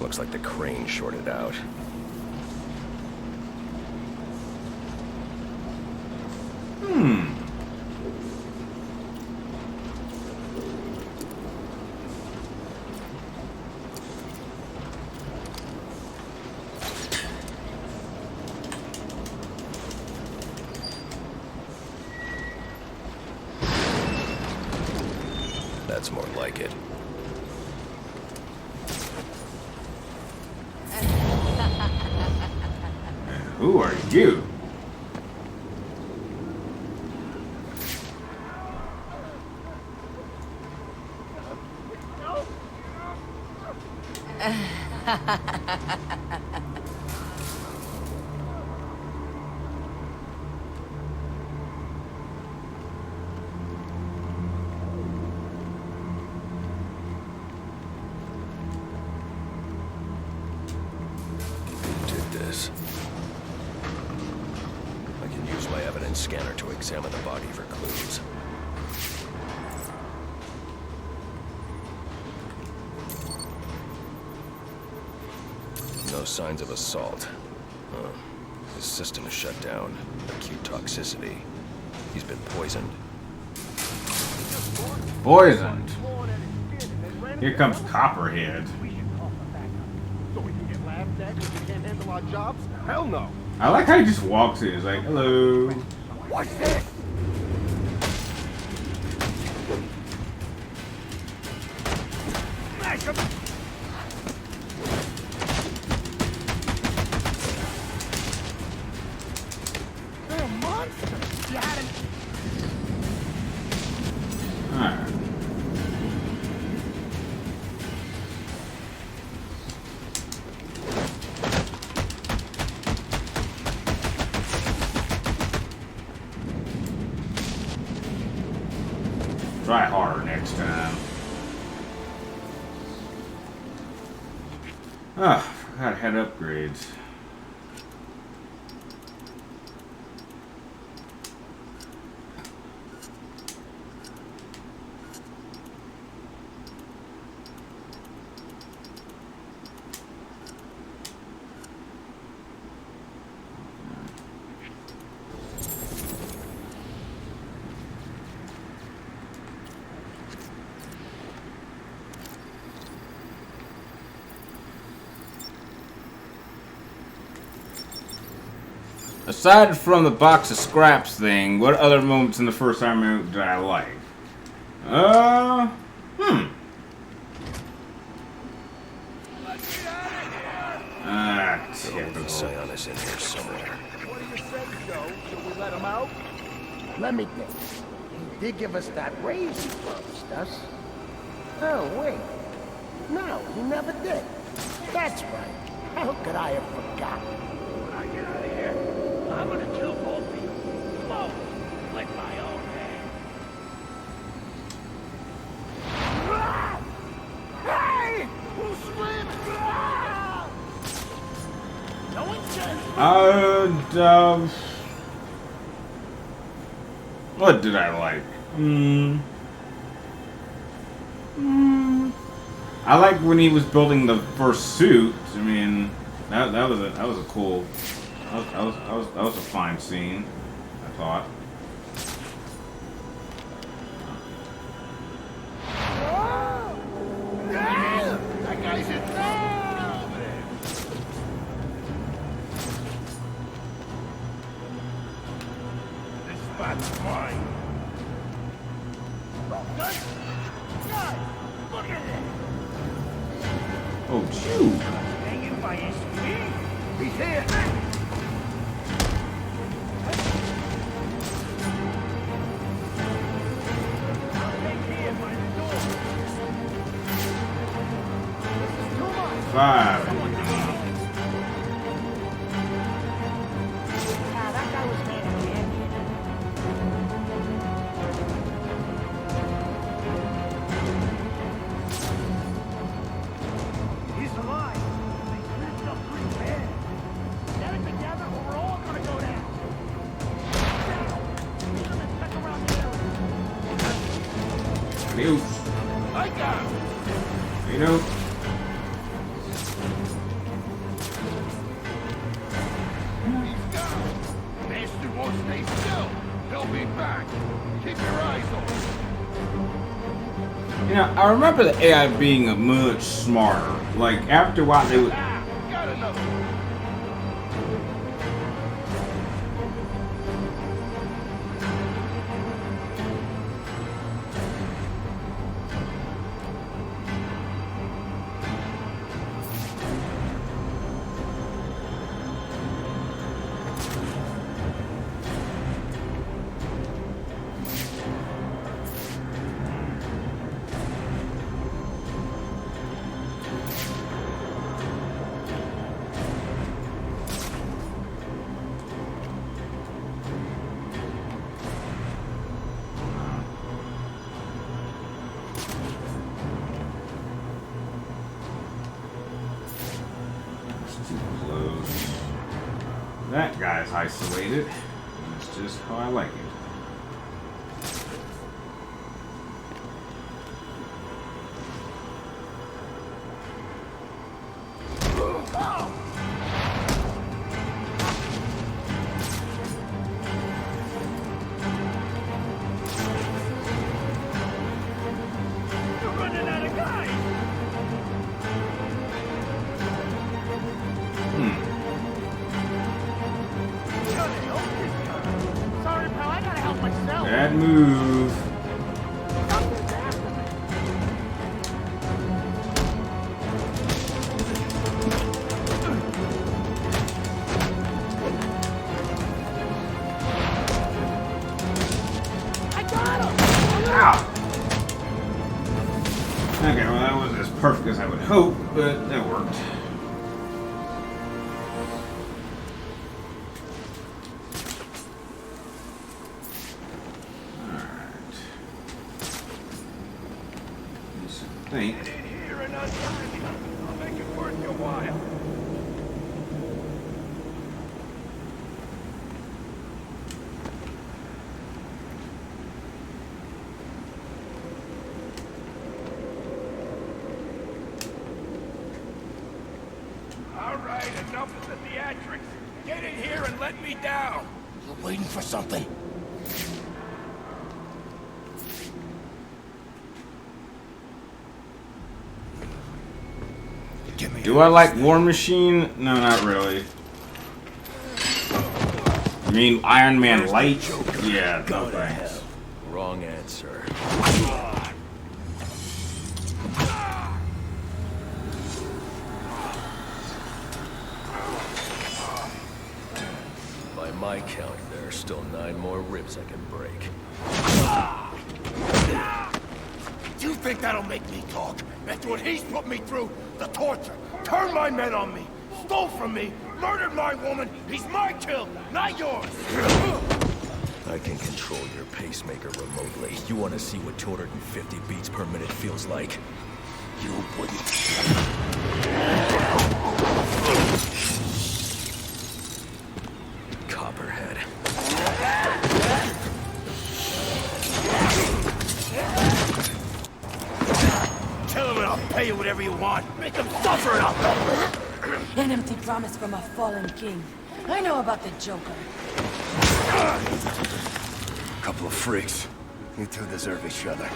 [SPEAKER 6] Looks like the crane shorted out. That's more like it.
[SPEAKER 1] Who are you?
[SPEAKER 6] I can use my evidence scanner to examine the body for clues. No signs of assault. His system is shut down. Acute toxicity. He's been poisoned.
[SPEAKER 1] Poisoned. Here comes Copperhead.
[SPEAKER 8] So we can get laughed at because we can't handle our jobs? Hell no.
[SPEAKER 1] I like how he just walks in. He's like, hello.
[SPEAKER 8] What's this? Smash him! They're a monster! You had him!
[SPEAKER 1] Alright. Try harder next time. Ah, forgot I had upgrades. Aside from the box of scraps thing, what other moments in the first Iron Man did I like?
[SPEAKER 6] Typical. Sionis in here somewhere.
[SPEAKER 8] What do you say, Joe? Should we let him out?
[SPEAKER 11] Let me think. He did give us that raise he promised us. Oh, wait. No, he never did. That's right. How could I have forgotten?
[SPEAKER 8] When I get out of here, I'm gonna kill both of you. Slow, like my own hand. Hey! Who's screaming? No one says.
[SPEAKER 1] What did I like? I like when he was building the first suit. I mean, that was a cool. That was a fine scene, I thought.
[SPEAKER 8] That guy's in
[SPEAKER 10] This spot's mine.
[SPEAKER 8] Guys, look at this.
[SPEAKER 1] Oh, shoot!
[SPEAKER 8] Hanging by his feet. He's here. I'll take care by the door. This is too much.
[SPEAKER 1] 5.
[SPEAKER 4] That guy was made of
[SPEAKER 8] He's alive. They snapped up pretty bad. Get it together or we're all gonna go down. Now, we're gonna check around the area.
[SPEAKER 1] Mute.
[SPEAKER 8] I got him.
[SPEAKER 1] You know.
[SPEAKER 10] He's gone. Master won't stay still. He'll be back. Keep your eyes open.
[SPEAKER 1] You know, I remember the AI being much smarter. Like, after a while, they would.
[SPEAKER 10] Got another one.
[SPEAKER 1] guy's isolated. That's just how I like it.
[SPEAKER 8] You're running out of guys! Sorry, pal, I gotta help myself.
[SPEAKER 1] Bad move.
[SPEAKER 8] Something's after me. I got him!
[SPEAKER 1] Ow! Okay, well that wasn't as perfect as I would hope, but that worked. Alright. Just think.
[SPEAKER 7] Get in here and untie me. I'll make it worth your while. All right, enough of the theatrics. Get in here and let me down.
[SPEAKER 11] You're waiting for something.
[SPEAKER 10] Get me.
[SPEAKER 1] Do I like War Machine? No, not really. You mean Iron Man Light? Yeah, no thanks.
[SPEAKER 6] Wrong answer. By my count, there are still 9 more ribs I can break.
[SPEAKER 10] Do you think that'll make me talk? After what he's put me through, the torture, turned my men on me, stole from me, murdered my woman. He's my kill, not yours.
[SPEAKER 6] I can control your pacemaker remotely. You want to see what 250 beats per minute feels like? You wouldn't. Copperhead.
[SPEAKER 10] Kill him and I'll pay you whatever you want. Make him suffer and I'll...
[SPEAKER 12] An empty promise from a fallen king. I know about the Joker.
[SPEAKER 10] Couple of freaks. You two deserve each other.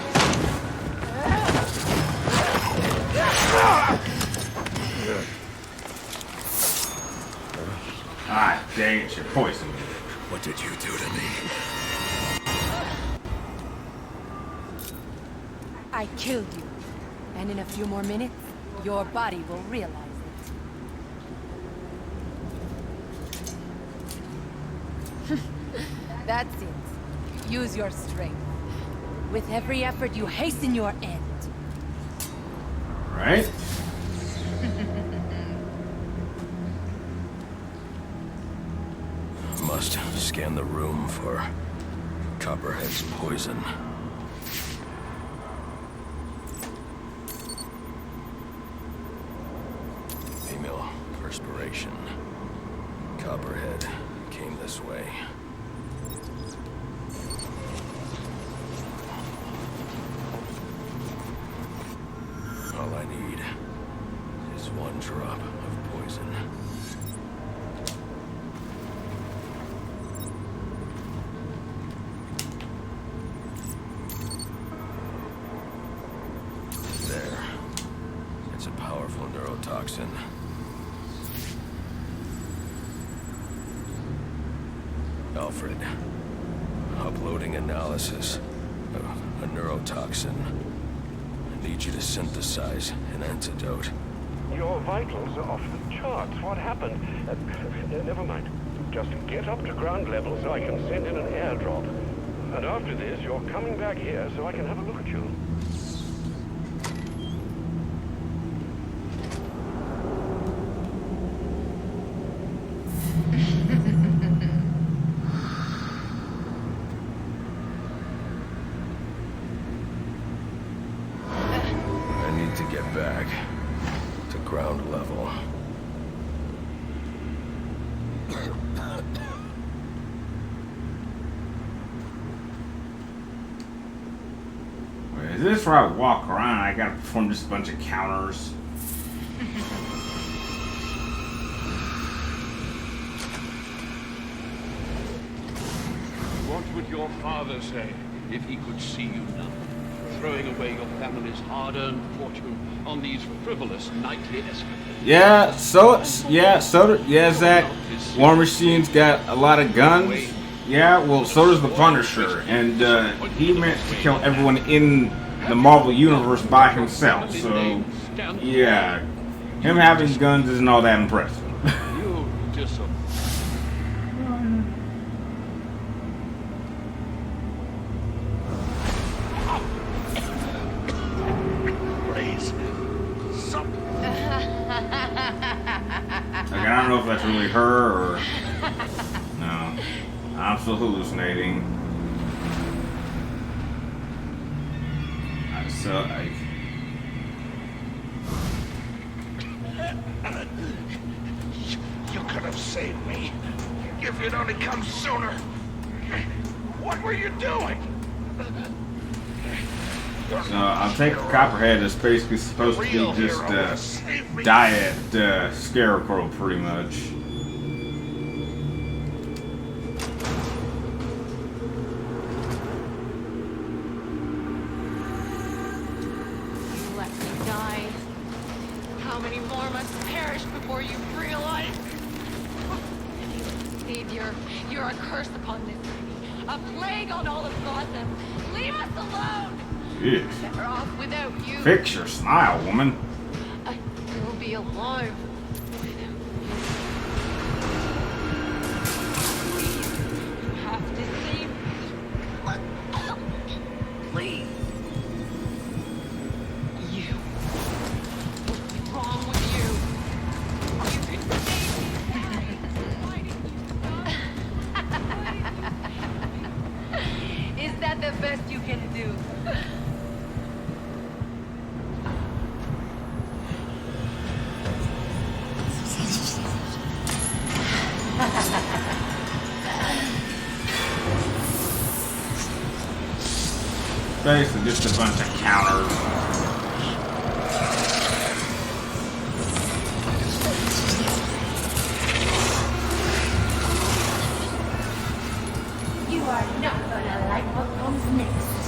[SPEAKER 1] Ah, dang it, you're poisoned.
[SPEAKER 6] What did you do to me?
[SPEAKER 12] I killed you. And in a few more minutes, your body will realize it. That's it. Use your strength. With every effort, you hasten your end.
[SPEAKER 1] Right?
[SPEAKER 6] Must scan the room for Copperhead's poison. Female perspiration. Copperhead came this way. All I need is 1 drop of poison. There. It's a powerful neurotoxin. Alfred, uploading analysis of a neurotoxin. I need you to synthesize an antidote.
[SPEAKER 3] Your vitals are off the charts. What happened? Never mind. Just get up to ground level so I can send in an airdrop. And after this, you're coming back here so I can have a look at you.
[SPEAKER 6] I need to get back to ground level.
[SPEAKER 1] Is this where I walk around? I gotta perform just a bunch of counters.
[SPEAKER 13] What would your father say if he could see you now, throwing away your family's hard-earned fortune on these frivolous nightly escapades?
[SPEAKER 1] Yeah, Zach. War Machine's got a lot of guns. Yeah, well, so does the Punisher, and he managed to kill everyone in the Marvel Universe by himself. So, yeah, him having guns isn't all that impressive.
[SPEAKER 13] You disobey.
[SPEAKER 1] Like, I don't know if that's really her or no. I'm still hallucinating.
[SPEAKER 7] You could have saved me. If you'd only come sooner. What were you doing?
[SPEAKER 1] So I'll take the Copperhead that's basically supposed to be just diet Scarecrow, pretty much.
[SPEAKER 12] You let me die. How many more must perish before you realize? Savior, you're a curse upon this city. A plague on all of Gotham. Leave us alone!
[SPEAKER 1] Jeez.
[SPEAKER 12] Better off without you.
[SPEAKER 1] Fix your smile, woman.
[SPEAKER 12] I will be alive without you. You have to save me. Please. You. What's wrong with you? You could save me. Why didn't you? Is that the best you can do?
[SPEAKER 1] Basically, just a bunch of counters.
[SPEAKER 5] You are not gonna like what comes next.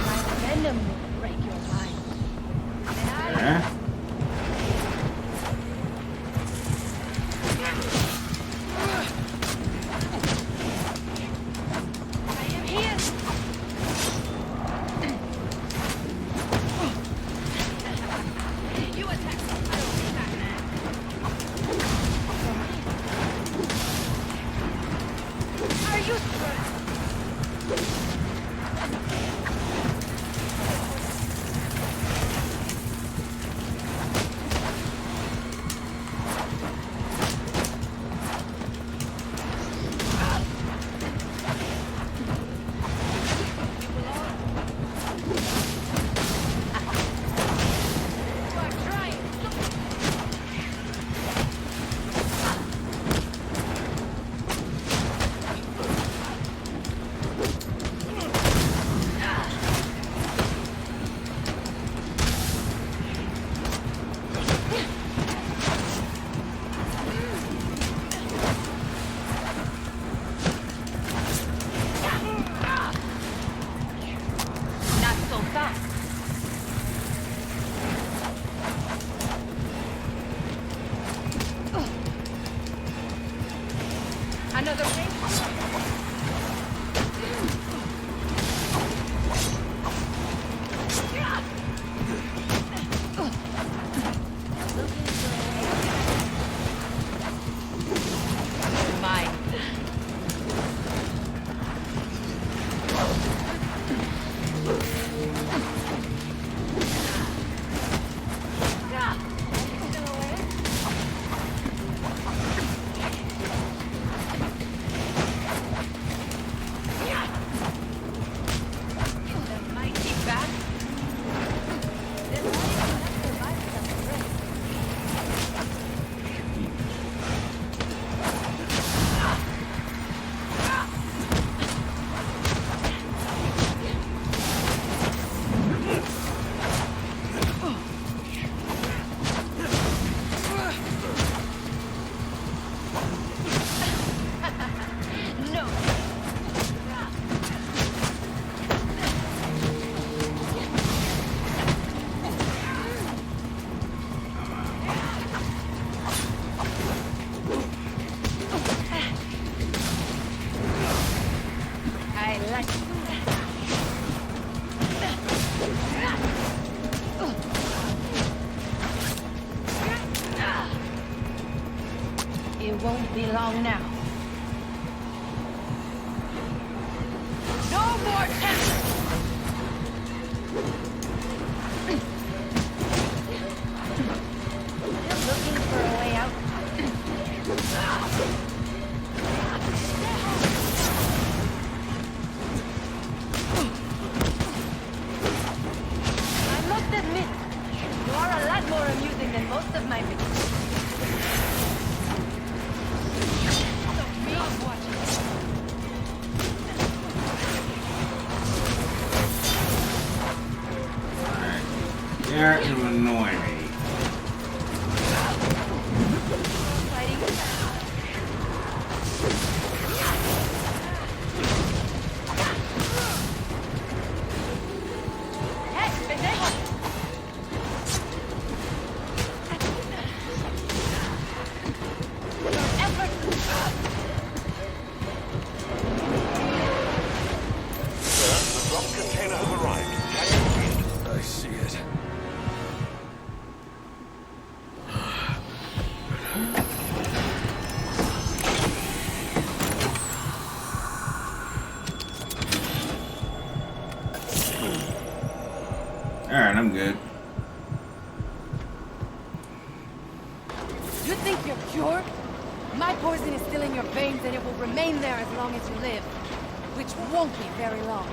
[SPEAKER 5] My venom will break your mind. And
[SPEAKER 1] Yeah.
[SPEAKER 5] I am here. You attack. I will attack. Are you sure? You are trying. like... It won't be long now. No more capture! Still looking for a way out? I must admit, you are a lot more amusing than most of my victims.
[SPEAKER 1] They're annoying me.
[SPEAKER 6] I see it.
[SPEAKER 1] Alright, I'm good.
[SPEAKER 12] You think you're cured? My poison is still in your veins and it will remain there as long as you live. Which won't be very long.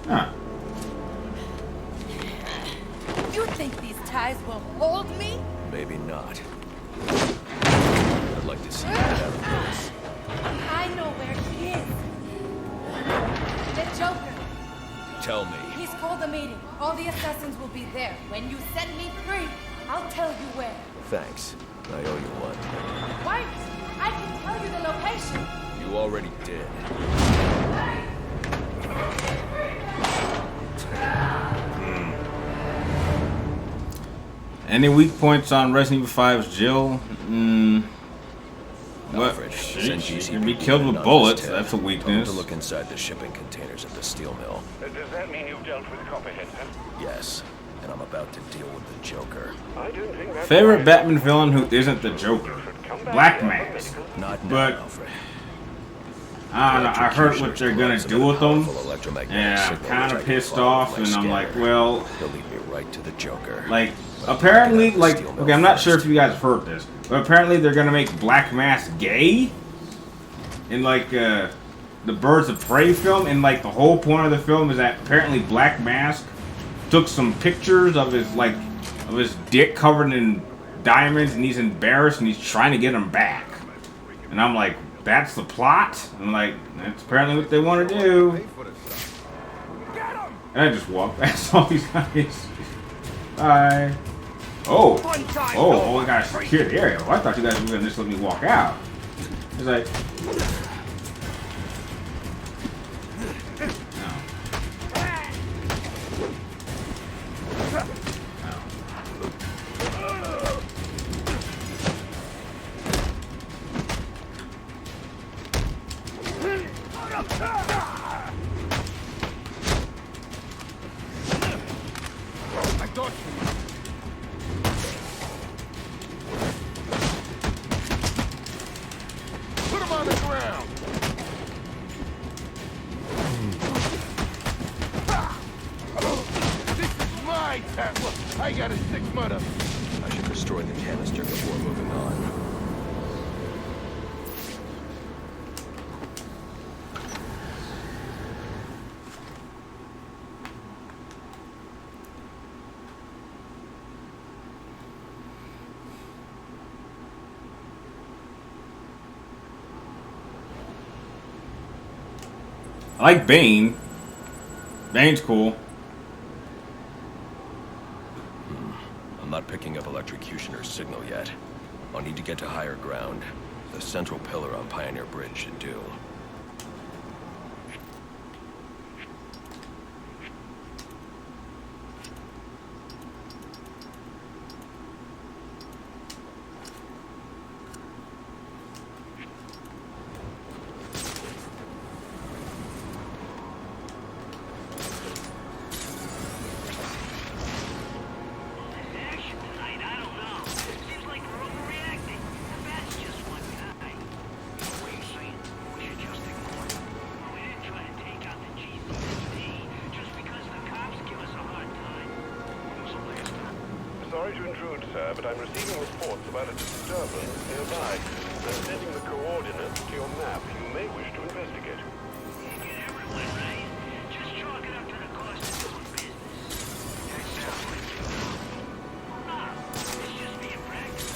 [SPEAKER 1] Huh.
[SPEAKER 12] You think these ties will hold me?
[SPEAKER 6] Maybe not. I'd like to see you get out of this.
[SPEAKER 12] I know where he is. The Joker.
[SPEAKER 6] Tell me.
[SPEAKER 12] He's called a meeting. All the assassins will be there. When you set me free, I'll tell you where.
[SPEAKER 6] Thanks. I owe you one.
[SPEAKER 12] Wait! I can tell you the location.
[SPEAKER 6] You already did.
[SPEAKER 1] Any weak points on Resident Evil 5's Jill? What?
[SPEAKER 6] Alfred,
[SPEAKER 1] She
[SPEAKER 6] send
[SPEAKER 1] can be
[SPEAKER 6] GCPD
[SPEAKER 1] killed with
[SPEAKER 6] on
[SPEAKER 1] bullets.
[SPEAKER 6] this
[SPEAKER 1] That's a
[SPEAKER 6] tab.
[SPEAKER 1] weakness.
[SPEAKER 6] To look inside the shipping containers at the steel mill.
[SPEAKER 3] Does that mean you've dealt with Copperhead, huh?
[SPEAKER 6] Yes, and I'm about to deal with the Joker.
[SPEAKER 3] I don't think that's
[SPEAKER 1] Favorite Batman villain who isn't the Joker? Black Mask.
[SPEAKER 6] Not now,
[SPEAKER 1] But
[SPEAKER 6] Alfred.
[SPEAKER 1] I don't know. I heard what they're gonna do with them,
[SPEAKER 6] Electromagnetic
[SPEAKER 1] and I'm
[SPEAKER 6] signal
[SPEAKER 1] kind
[SPEAKER 6] which I
[SPEAKER 1] of
[SPEAKER 6] can
[SPEAKER 1] pissed
[SPEAKER 6] follow
[SPEAKER 1] off.
[SPEAKER 6] with my
[SPEAKER 1] And I'm like,
[SPEAKER 6] scanner.
[SPEAKER 1] well,
[SPEAKER 6] He'll lead me right to the Joker.
[SPEAKER 1] like apparently, like okay, I'm not sure if you guys have heard this, but apparently they're gonna make Black Mask gay in like the Birds of Prey film, and like the whole point of the film is that apparently Black Mask took some pictures of his dick covered in diamonds, and he's embarrassed, and he's trying to get him back. And I'm like, that's the plot? I'm like, that's apparently what they want to do. And I just walked past all these guys. Bye. Oh, we gotta secure the area. Well, I thought you guys were gonna just let me walk out. It's like,
[SPEAKER 10] Put him on the ground! This is my town! Look, I got a 6-mother.
[SPEAKER 6] I should destroy the canister before moving on.
[SPEAKER 1] I like Bane. Bane's cool.
[SPEAKER 6] I'm not picking up electrocutioner's signal yet. I'll need to get to higher ground. The central pillar on Pioneer Bridge should do.
[SPEAKER 3] intrude, sir, but I'm receiving reports about a disturbance nearby. I'm sending the coordinates to your map. You may wish to investigate.
[SPEAKER 8] You get everywhere, right? Just chalk it up to the cost of doing business. That sounds like you. Ah, it's just being practical.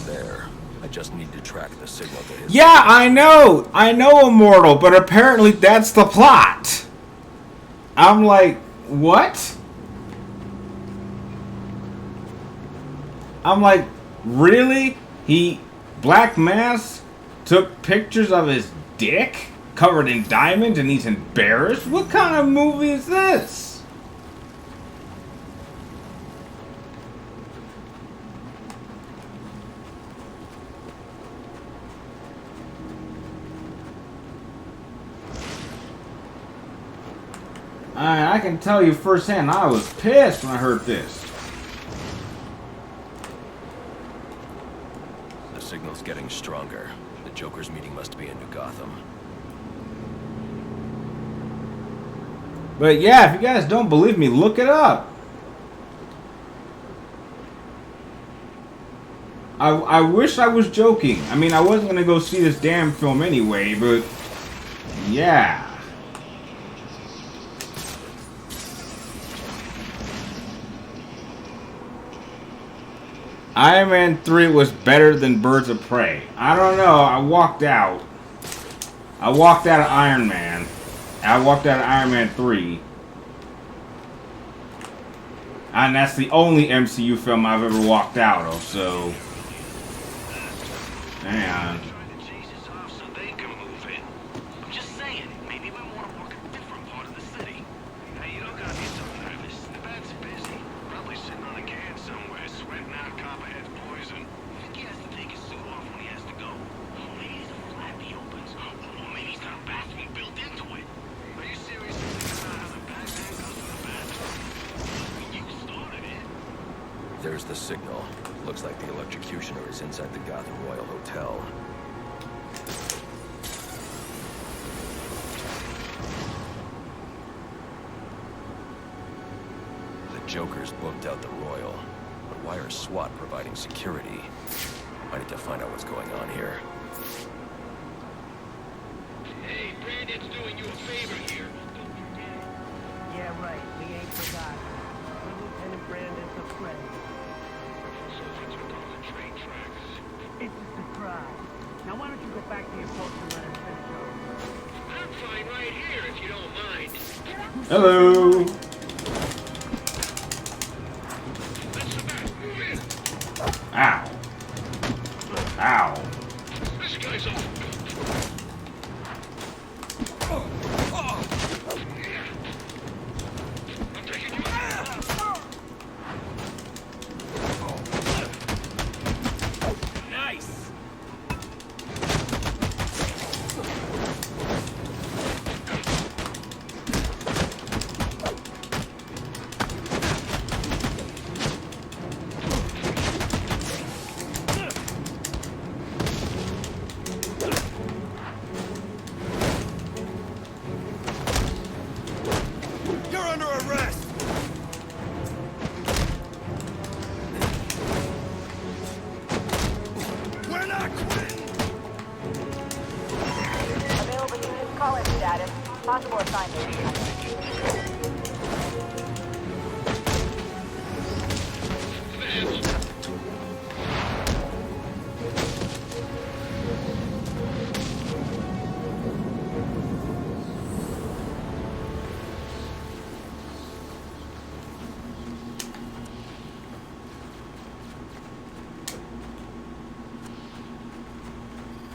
[SPEAKER 6] There. I just need to track the signal to his...
[SPEAKER 1] Yeah, I know, Immortal, but apparently that's the plot. I'm like, what? I'm like, really? Black Mask took pictures of his dick covered in diamonds and he's embarrassed? What kind of movie is this? I can tell you firsthand, I was pissed when I heard this.
[SPEAKER 6] The signal's getting stronger. The Joker's meeting must be in New Gotham.
[SPEAKER 1] But yeah, if you guys don't believe me, look it up. I wish I was joking. I mean, I wasn't gonna go see this damn film anyway, but yeah. Iron Man 3 was better than Birds of Prey. I don't know. I walked out. I walked out of Iron Man. I walked out of Iron Man 3. And that's the only MCU film I've ever walked out of, so... Man.
[SPEAKER 6] There's the signal. Looks like the electrocutioner is inside the Gotham Royal Hotel. The Joker's booked out the Royal. But why are SWAT providing security? I need to find out what's going on here.
[SPEAKER 13] Hey, Brandon's doing you a favor here.
[SPEAKER 8] Yeah, right. We ain't forgot. Lieutenant Brandon's a friend.
[SPEAKER 3] So that's what all the train tracks.
[SPEAKER 8] It's a surprise. Now why don't you go back to your post and let us finish over?
[SPEAKER 13] I'm fine right here, if you don't mind.
[SPEAKER 1] Hello. Ow. Ow.
[SPEAKER 13] This guy's off.
[SPEAKER 14] Possible assignment.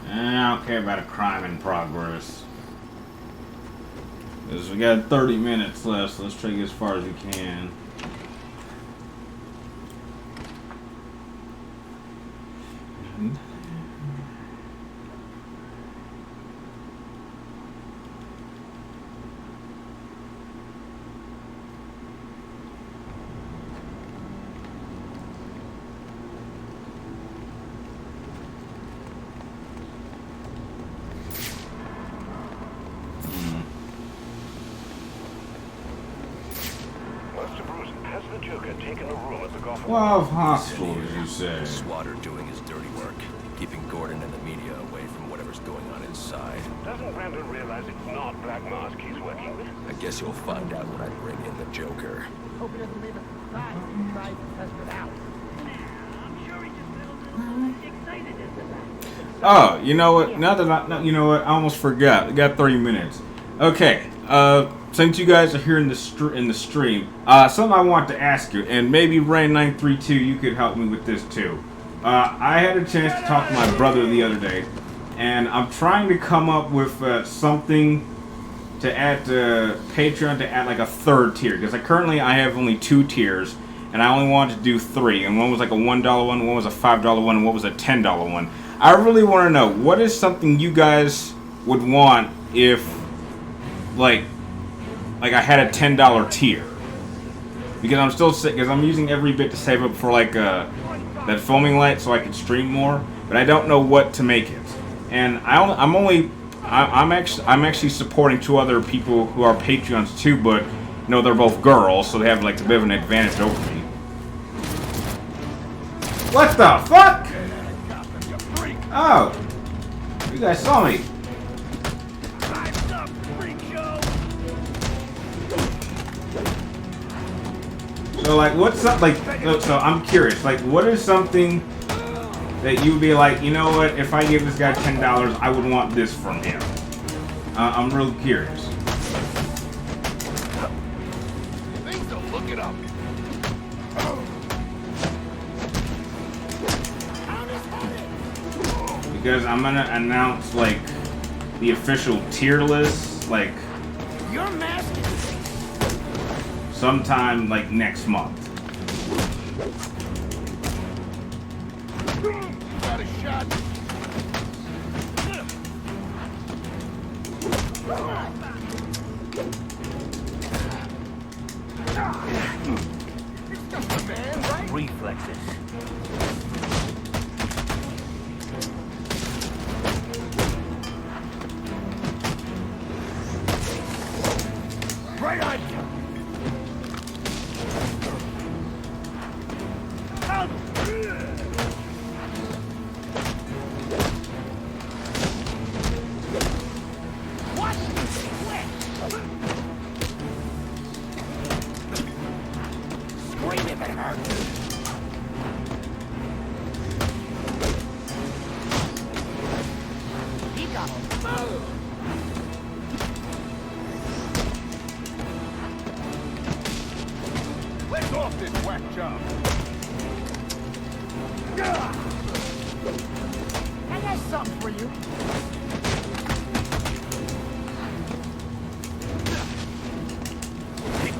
[SPEAKER 1] I don't care about a crime in progress. Because we got 30 minutes left, so let's try to get as far as we can. 12 hospitals, you say?
[SPEAKER 6] SWAT are doing his dirty work, keeping Gordon and the media away from whatever's going on inside.
[SPEAKER 3] Doesn't Brandon realize it's not Black Mask he's working with?
[SPEAKER 6] I guess you'll find out when I bring in the Joker.
[SPEAKER 11] Hope he doesn't leave us inside and try to test it out.
[SPEAKER 8] I'm sure he's just a little excited at the
[SPEAKER 1] Oh, you know what? Now that you know what, I almost forgot. We got 30 minutes. Okay. Since you guys are here in the stream, something I want to ask you, and maybe Rain932, you could help me with this too. I had a chance to talk to my brother the other day, and I'm trying to come up with something to add to Patreon to add like a third tier, because currently I have only 2 tiers, and I only wanted to do 3, and one was like a $1 one, one was a $5 one, and one was a $10 one. I really want to know, what is something you guys would want if, like I had a $10 tier, because I'm still sick, because I'm using every bit to save up for like that foaming light so I can stream more, but I don't know what to make it. And I'm actually supporting 2 other people who are Patreons too, but you know they're both girls, so they have like a bit of an advantage over me. What the fuck? Oh, you guys saw me. So like, what's up? Like, so I'm curious. Like, what is something that you would be like, you know what? If I give this guy $10, I would want this from him. I'm real curious.
[SPEAKER 7] Things don't look it up.
[SPEAKER 1] Because I'm gonna announce like the official tier list, like
[SPEAKER 11] Your mask.
[SPEAKER 1] sometime like next month.
[SPEAKER 7] Got a shot.
[SPEAKER 8] It's just a man, right?
[SPEAKER 2] Reflexes.
[SPEAKER 11] Right on you.
[SPEAKER 8] What?
[SPEAKER 11] Scream if it hurts. He got a move.
[SPEAKER 7] Let's off this whack job.
[SPEAKER 11] I got something for you.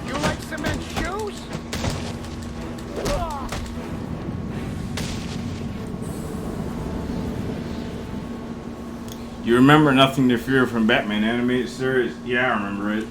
[SPEAKER 11] You like cement shoes?
[SPEAKER 1] You remember Nothing to Fear from Batman animated series? Yeah, I remember it.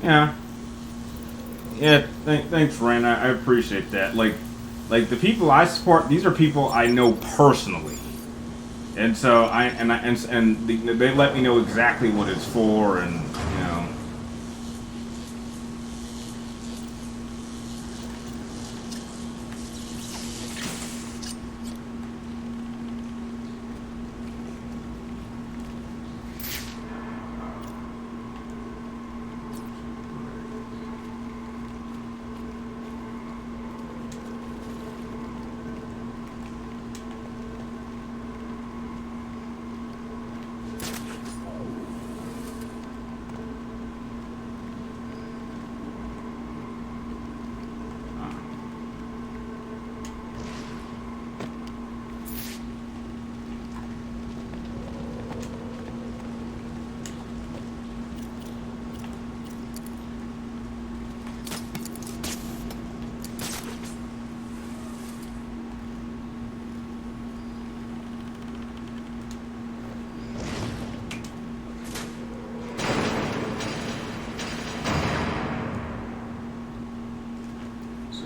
[SPEAKER 1] Yeah. Yeah, thanks, Ryan. I appreciate that. Like the people I support, these are people I know personally, and so they let me know exactly what it's for, and you know.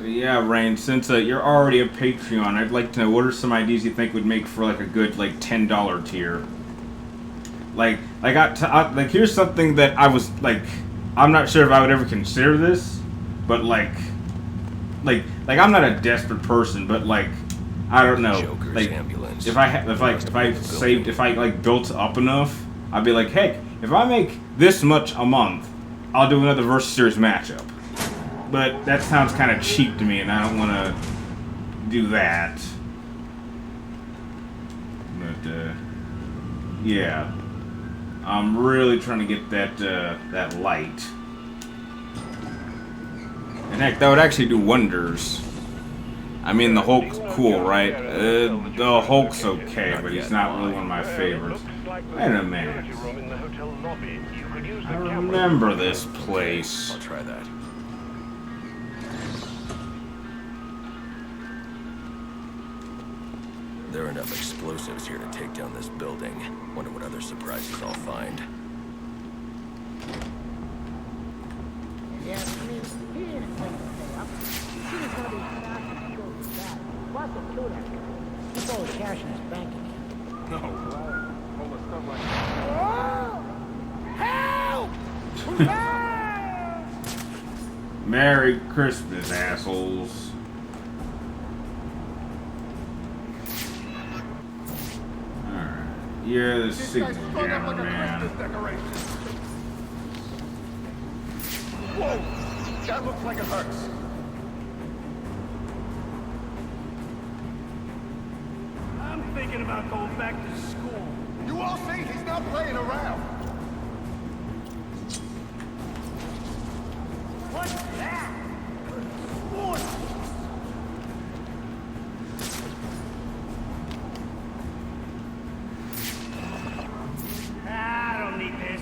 [SPEAKER 1] Yeah, Rain, since you're already a Patreon, I'd like to know what are some ideas you think would make for like a good like $10 tier. Like here's something that I was like, I'm not sure if I would ever consider this, but like I'm not a desperate person, but like I don't know,
[SPEAKER 6] Joker's
[SPEAKER 1] like
[SPEAKER 6] ambulance.
[SPEAKER 1] if I built up enough, I'd be like, heck, if I make this much a month, I'll do another Versus Series matchup. But that sounds kind of cheap to me, and I don't want to do that. But yeah, I'm really trying to get that light. And heck, that would actually do wonders. I mean, the Hulk's cool, right? The Hulk's okay, but he's not really one of my favorites. Wait a minute. I remember this place.
[SPEAKER 6] I'll try that. There are enough explosives here to take down this building. Wonder what other surprises I'll find.
[SPEAKER 11] Yeah, I mean, he didn't play the thing up. He was gonna be fast and go to that. Plus, the two that guy. Keep all the cash in his bank account.
[SPEAKER 7] No. All the stuff like
[SPEAKER 11] Help!
[SPEAKER 1] Merry Christmas, assholes. Yeah, the signal jammer, man.
[SPEAKER 10] Whoa! That looks like it hurts.
[SPEAKER 8] I'm thinking about going back to school.
[SPEAKER 10] You all see, he's not playing around.
[SPEAKER 8] What's that? What? I don't need this.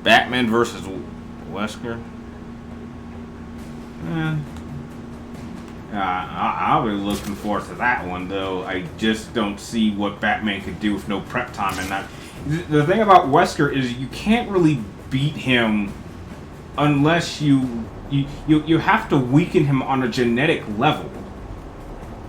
[SPEAKER 1] Batman versus Wesker. I'll be looking forward to that one, though. I just don't see what Batman could do with no prep time. And that, the thing about Wesker is you can't really beat him unless you have to weaken him on a genetic level.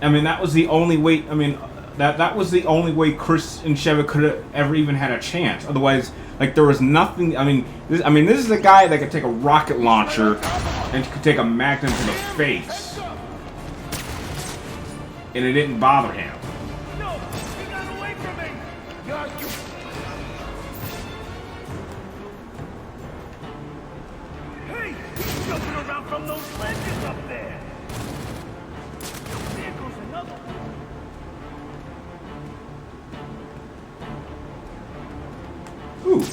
[SPEAKER 1] I mean, that was the only way. I mean, that was the only way Chris and Sheva could have ever even had a chance. Otherwise, like, there was nothing. I mean, this is a guy that could take a rocket launcher and could take a magnet to the face, and it didn't bother him.
[SPEAKER 8] No! He got away from me! Hey! He's jumping around from those ledges up there! There goes another one!
[SPEAKER 1] Ooh.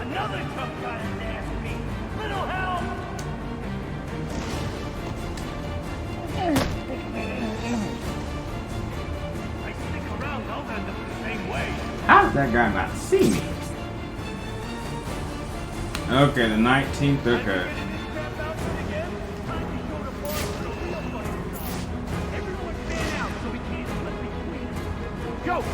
[SPEAKER 8] Another truck got his ass beat! Little help! I stick around, I'll end up the same way.
[SPEAKER 1] How did that guy not see me? Okay, the 19th. Okay.
[SPEAKER 8] Go!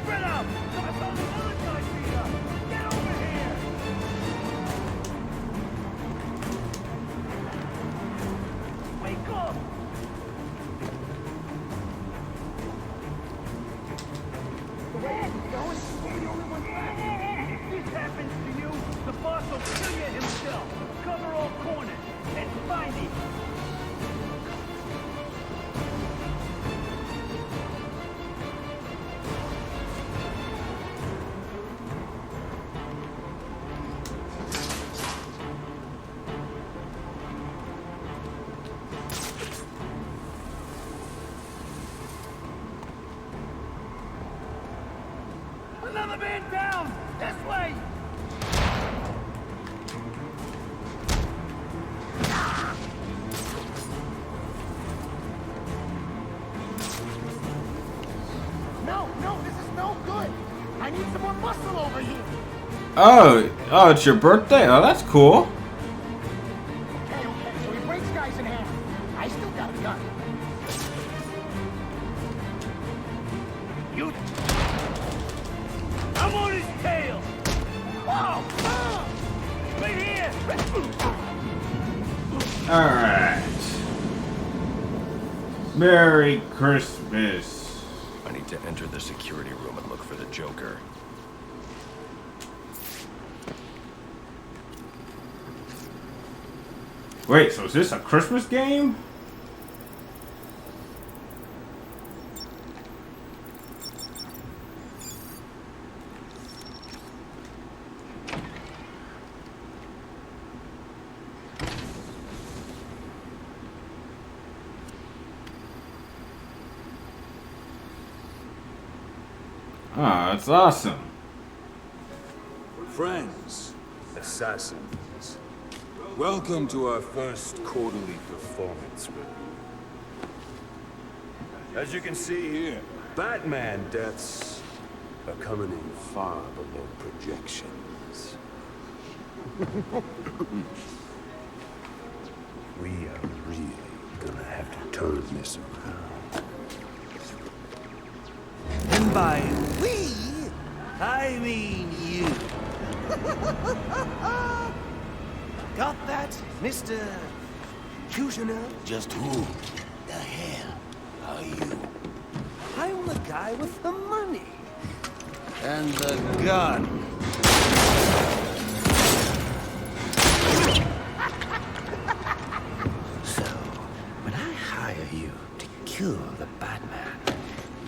[SPEAKER 8] Spread out! I saw the other guy beat up! Get over here! Wake up! The way it's going, we're the only ones left. If this happens to you, the boss will kill you himself. Cover all corners and find him. man down! This way! No, this is no good. I need some more muscle over here.
[SPEAKER 1] Oh, it's your birthday? Oh, that's cool.
[SPEAKER 8] Okay, so he breaks guys in half. I still got a gun. You... I'm on his tail! Oh! Right here!
[SPEAKER 1] Alright. Merry Christmas.
[SPEAKER 6] I need to enter the security room and look for the Joker.
[SPEAKER 1] Wait, so is this a Christmas game? Ah, that's awesome.
[SPEAKER 14] Friends, assassins, welcome to our first quarterly performance review. As you can see here, Batman deaths are coming in far below projections. We are really gonna have to turn this around.
[SPEAKER 2] And by we, I mean you. Got that, Mr. Cushioner?
[SPEAKER 10] Just who the hell are you?
[SPEAKER 2] I'm the guy with the money. And the gun. So, when I hire you to kill the Batman,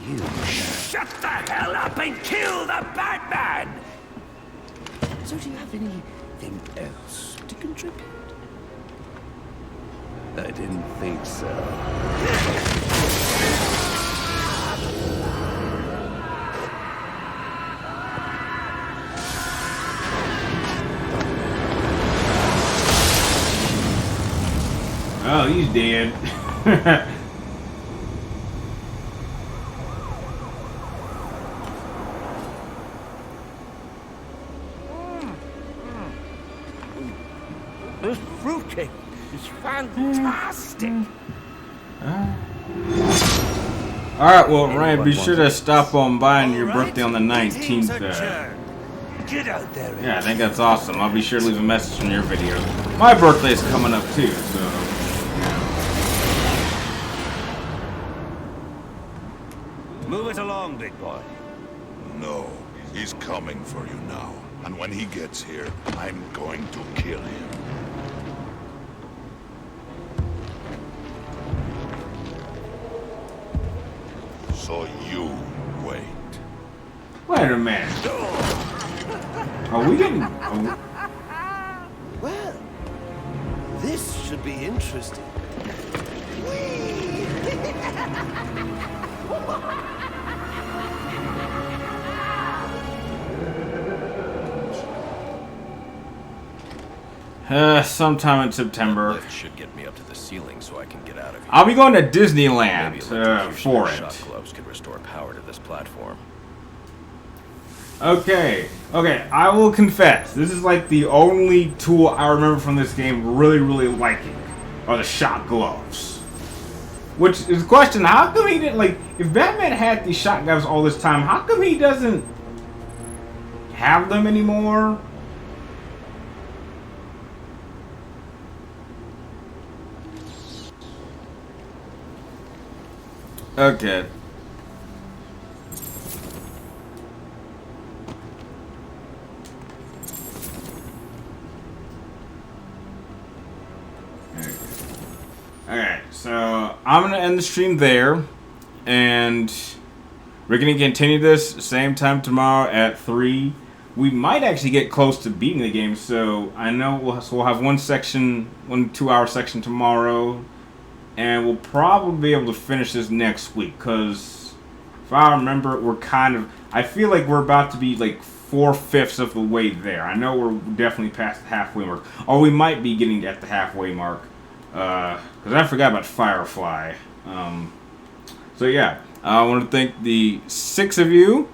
[SPEAKER 2] you shut the hell up and kill the Batman! So do you have anything else to contribute? I didn't think so.
[SPEAKER 1] Oh, he's dead.
[SPEAKER 8] This fruitcake is fantastic.
[SPEAKER 1] Alright, well, Ryan, be sure to stop on by on your birthday on the 19th.
[SPEAKER 2] Get out there.
[SPEAKER 1] Yeah, I think that's awesome. I'll be sure to leave a message in your video. My birthday is coming up too, so...
[SPEAKER 2] Move it along, big boy.
[SPEAKER 3] No, he's coming for you now. And when he gets here, I'm going to kill him. So you wait.
[SPEAKER 1] Wait a minute. Are we getting...
[SPEAKER 2] Well, this should be interesting.
[SPEAKER 1] Sometime in September.
[SPEAKER 6] Lift should get me up to the ceiling so I can get out of here.
[SPEAKER 1] I'll be going to Disneyland for it.
[SPEAKER 6] Shock gloves could restore power to this platform.
[SPEAKER 1] Okay, I will confess, this is like the only tool I remember from this game really liking, are the shock gloves. Which is the question, how come he didn't, like, if Batman had these shock gloves all this time, how come he doesn't have them anymore? Okay. Alright, so I'm going to end the stream there, and we're going to continue this same time tomorrow at 3. We might actually get close to beating the game, so I know we'll have one 2-hour section tomorrow, and we'll probably be able to finish this next week, because If I remember, we're kind of... I feel like we're about to be like 4/5 of the way there. I know we're definitely past the halfway mark. Or we might be getting at the halfway mark. Because I forgot about Firefly. So yeah, I want to thank the 6 of you.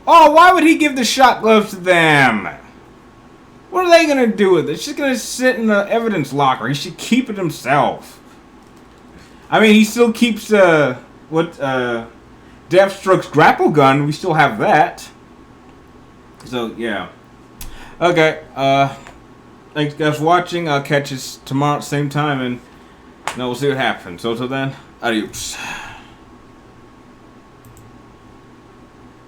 [SPEAKER 1] Oh, why would he give the shot gloves to them? What are they going to do with it? It's just going to sit in the evidence locker. He should keep it himself. I mean, he still keeps, Deathstroke's grapple gun. We still have that. So, yeah. Okay, thanks guys for watching. I'll catch you tomorrow at the same time, and we'll see what happens. So, till then, adios.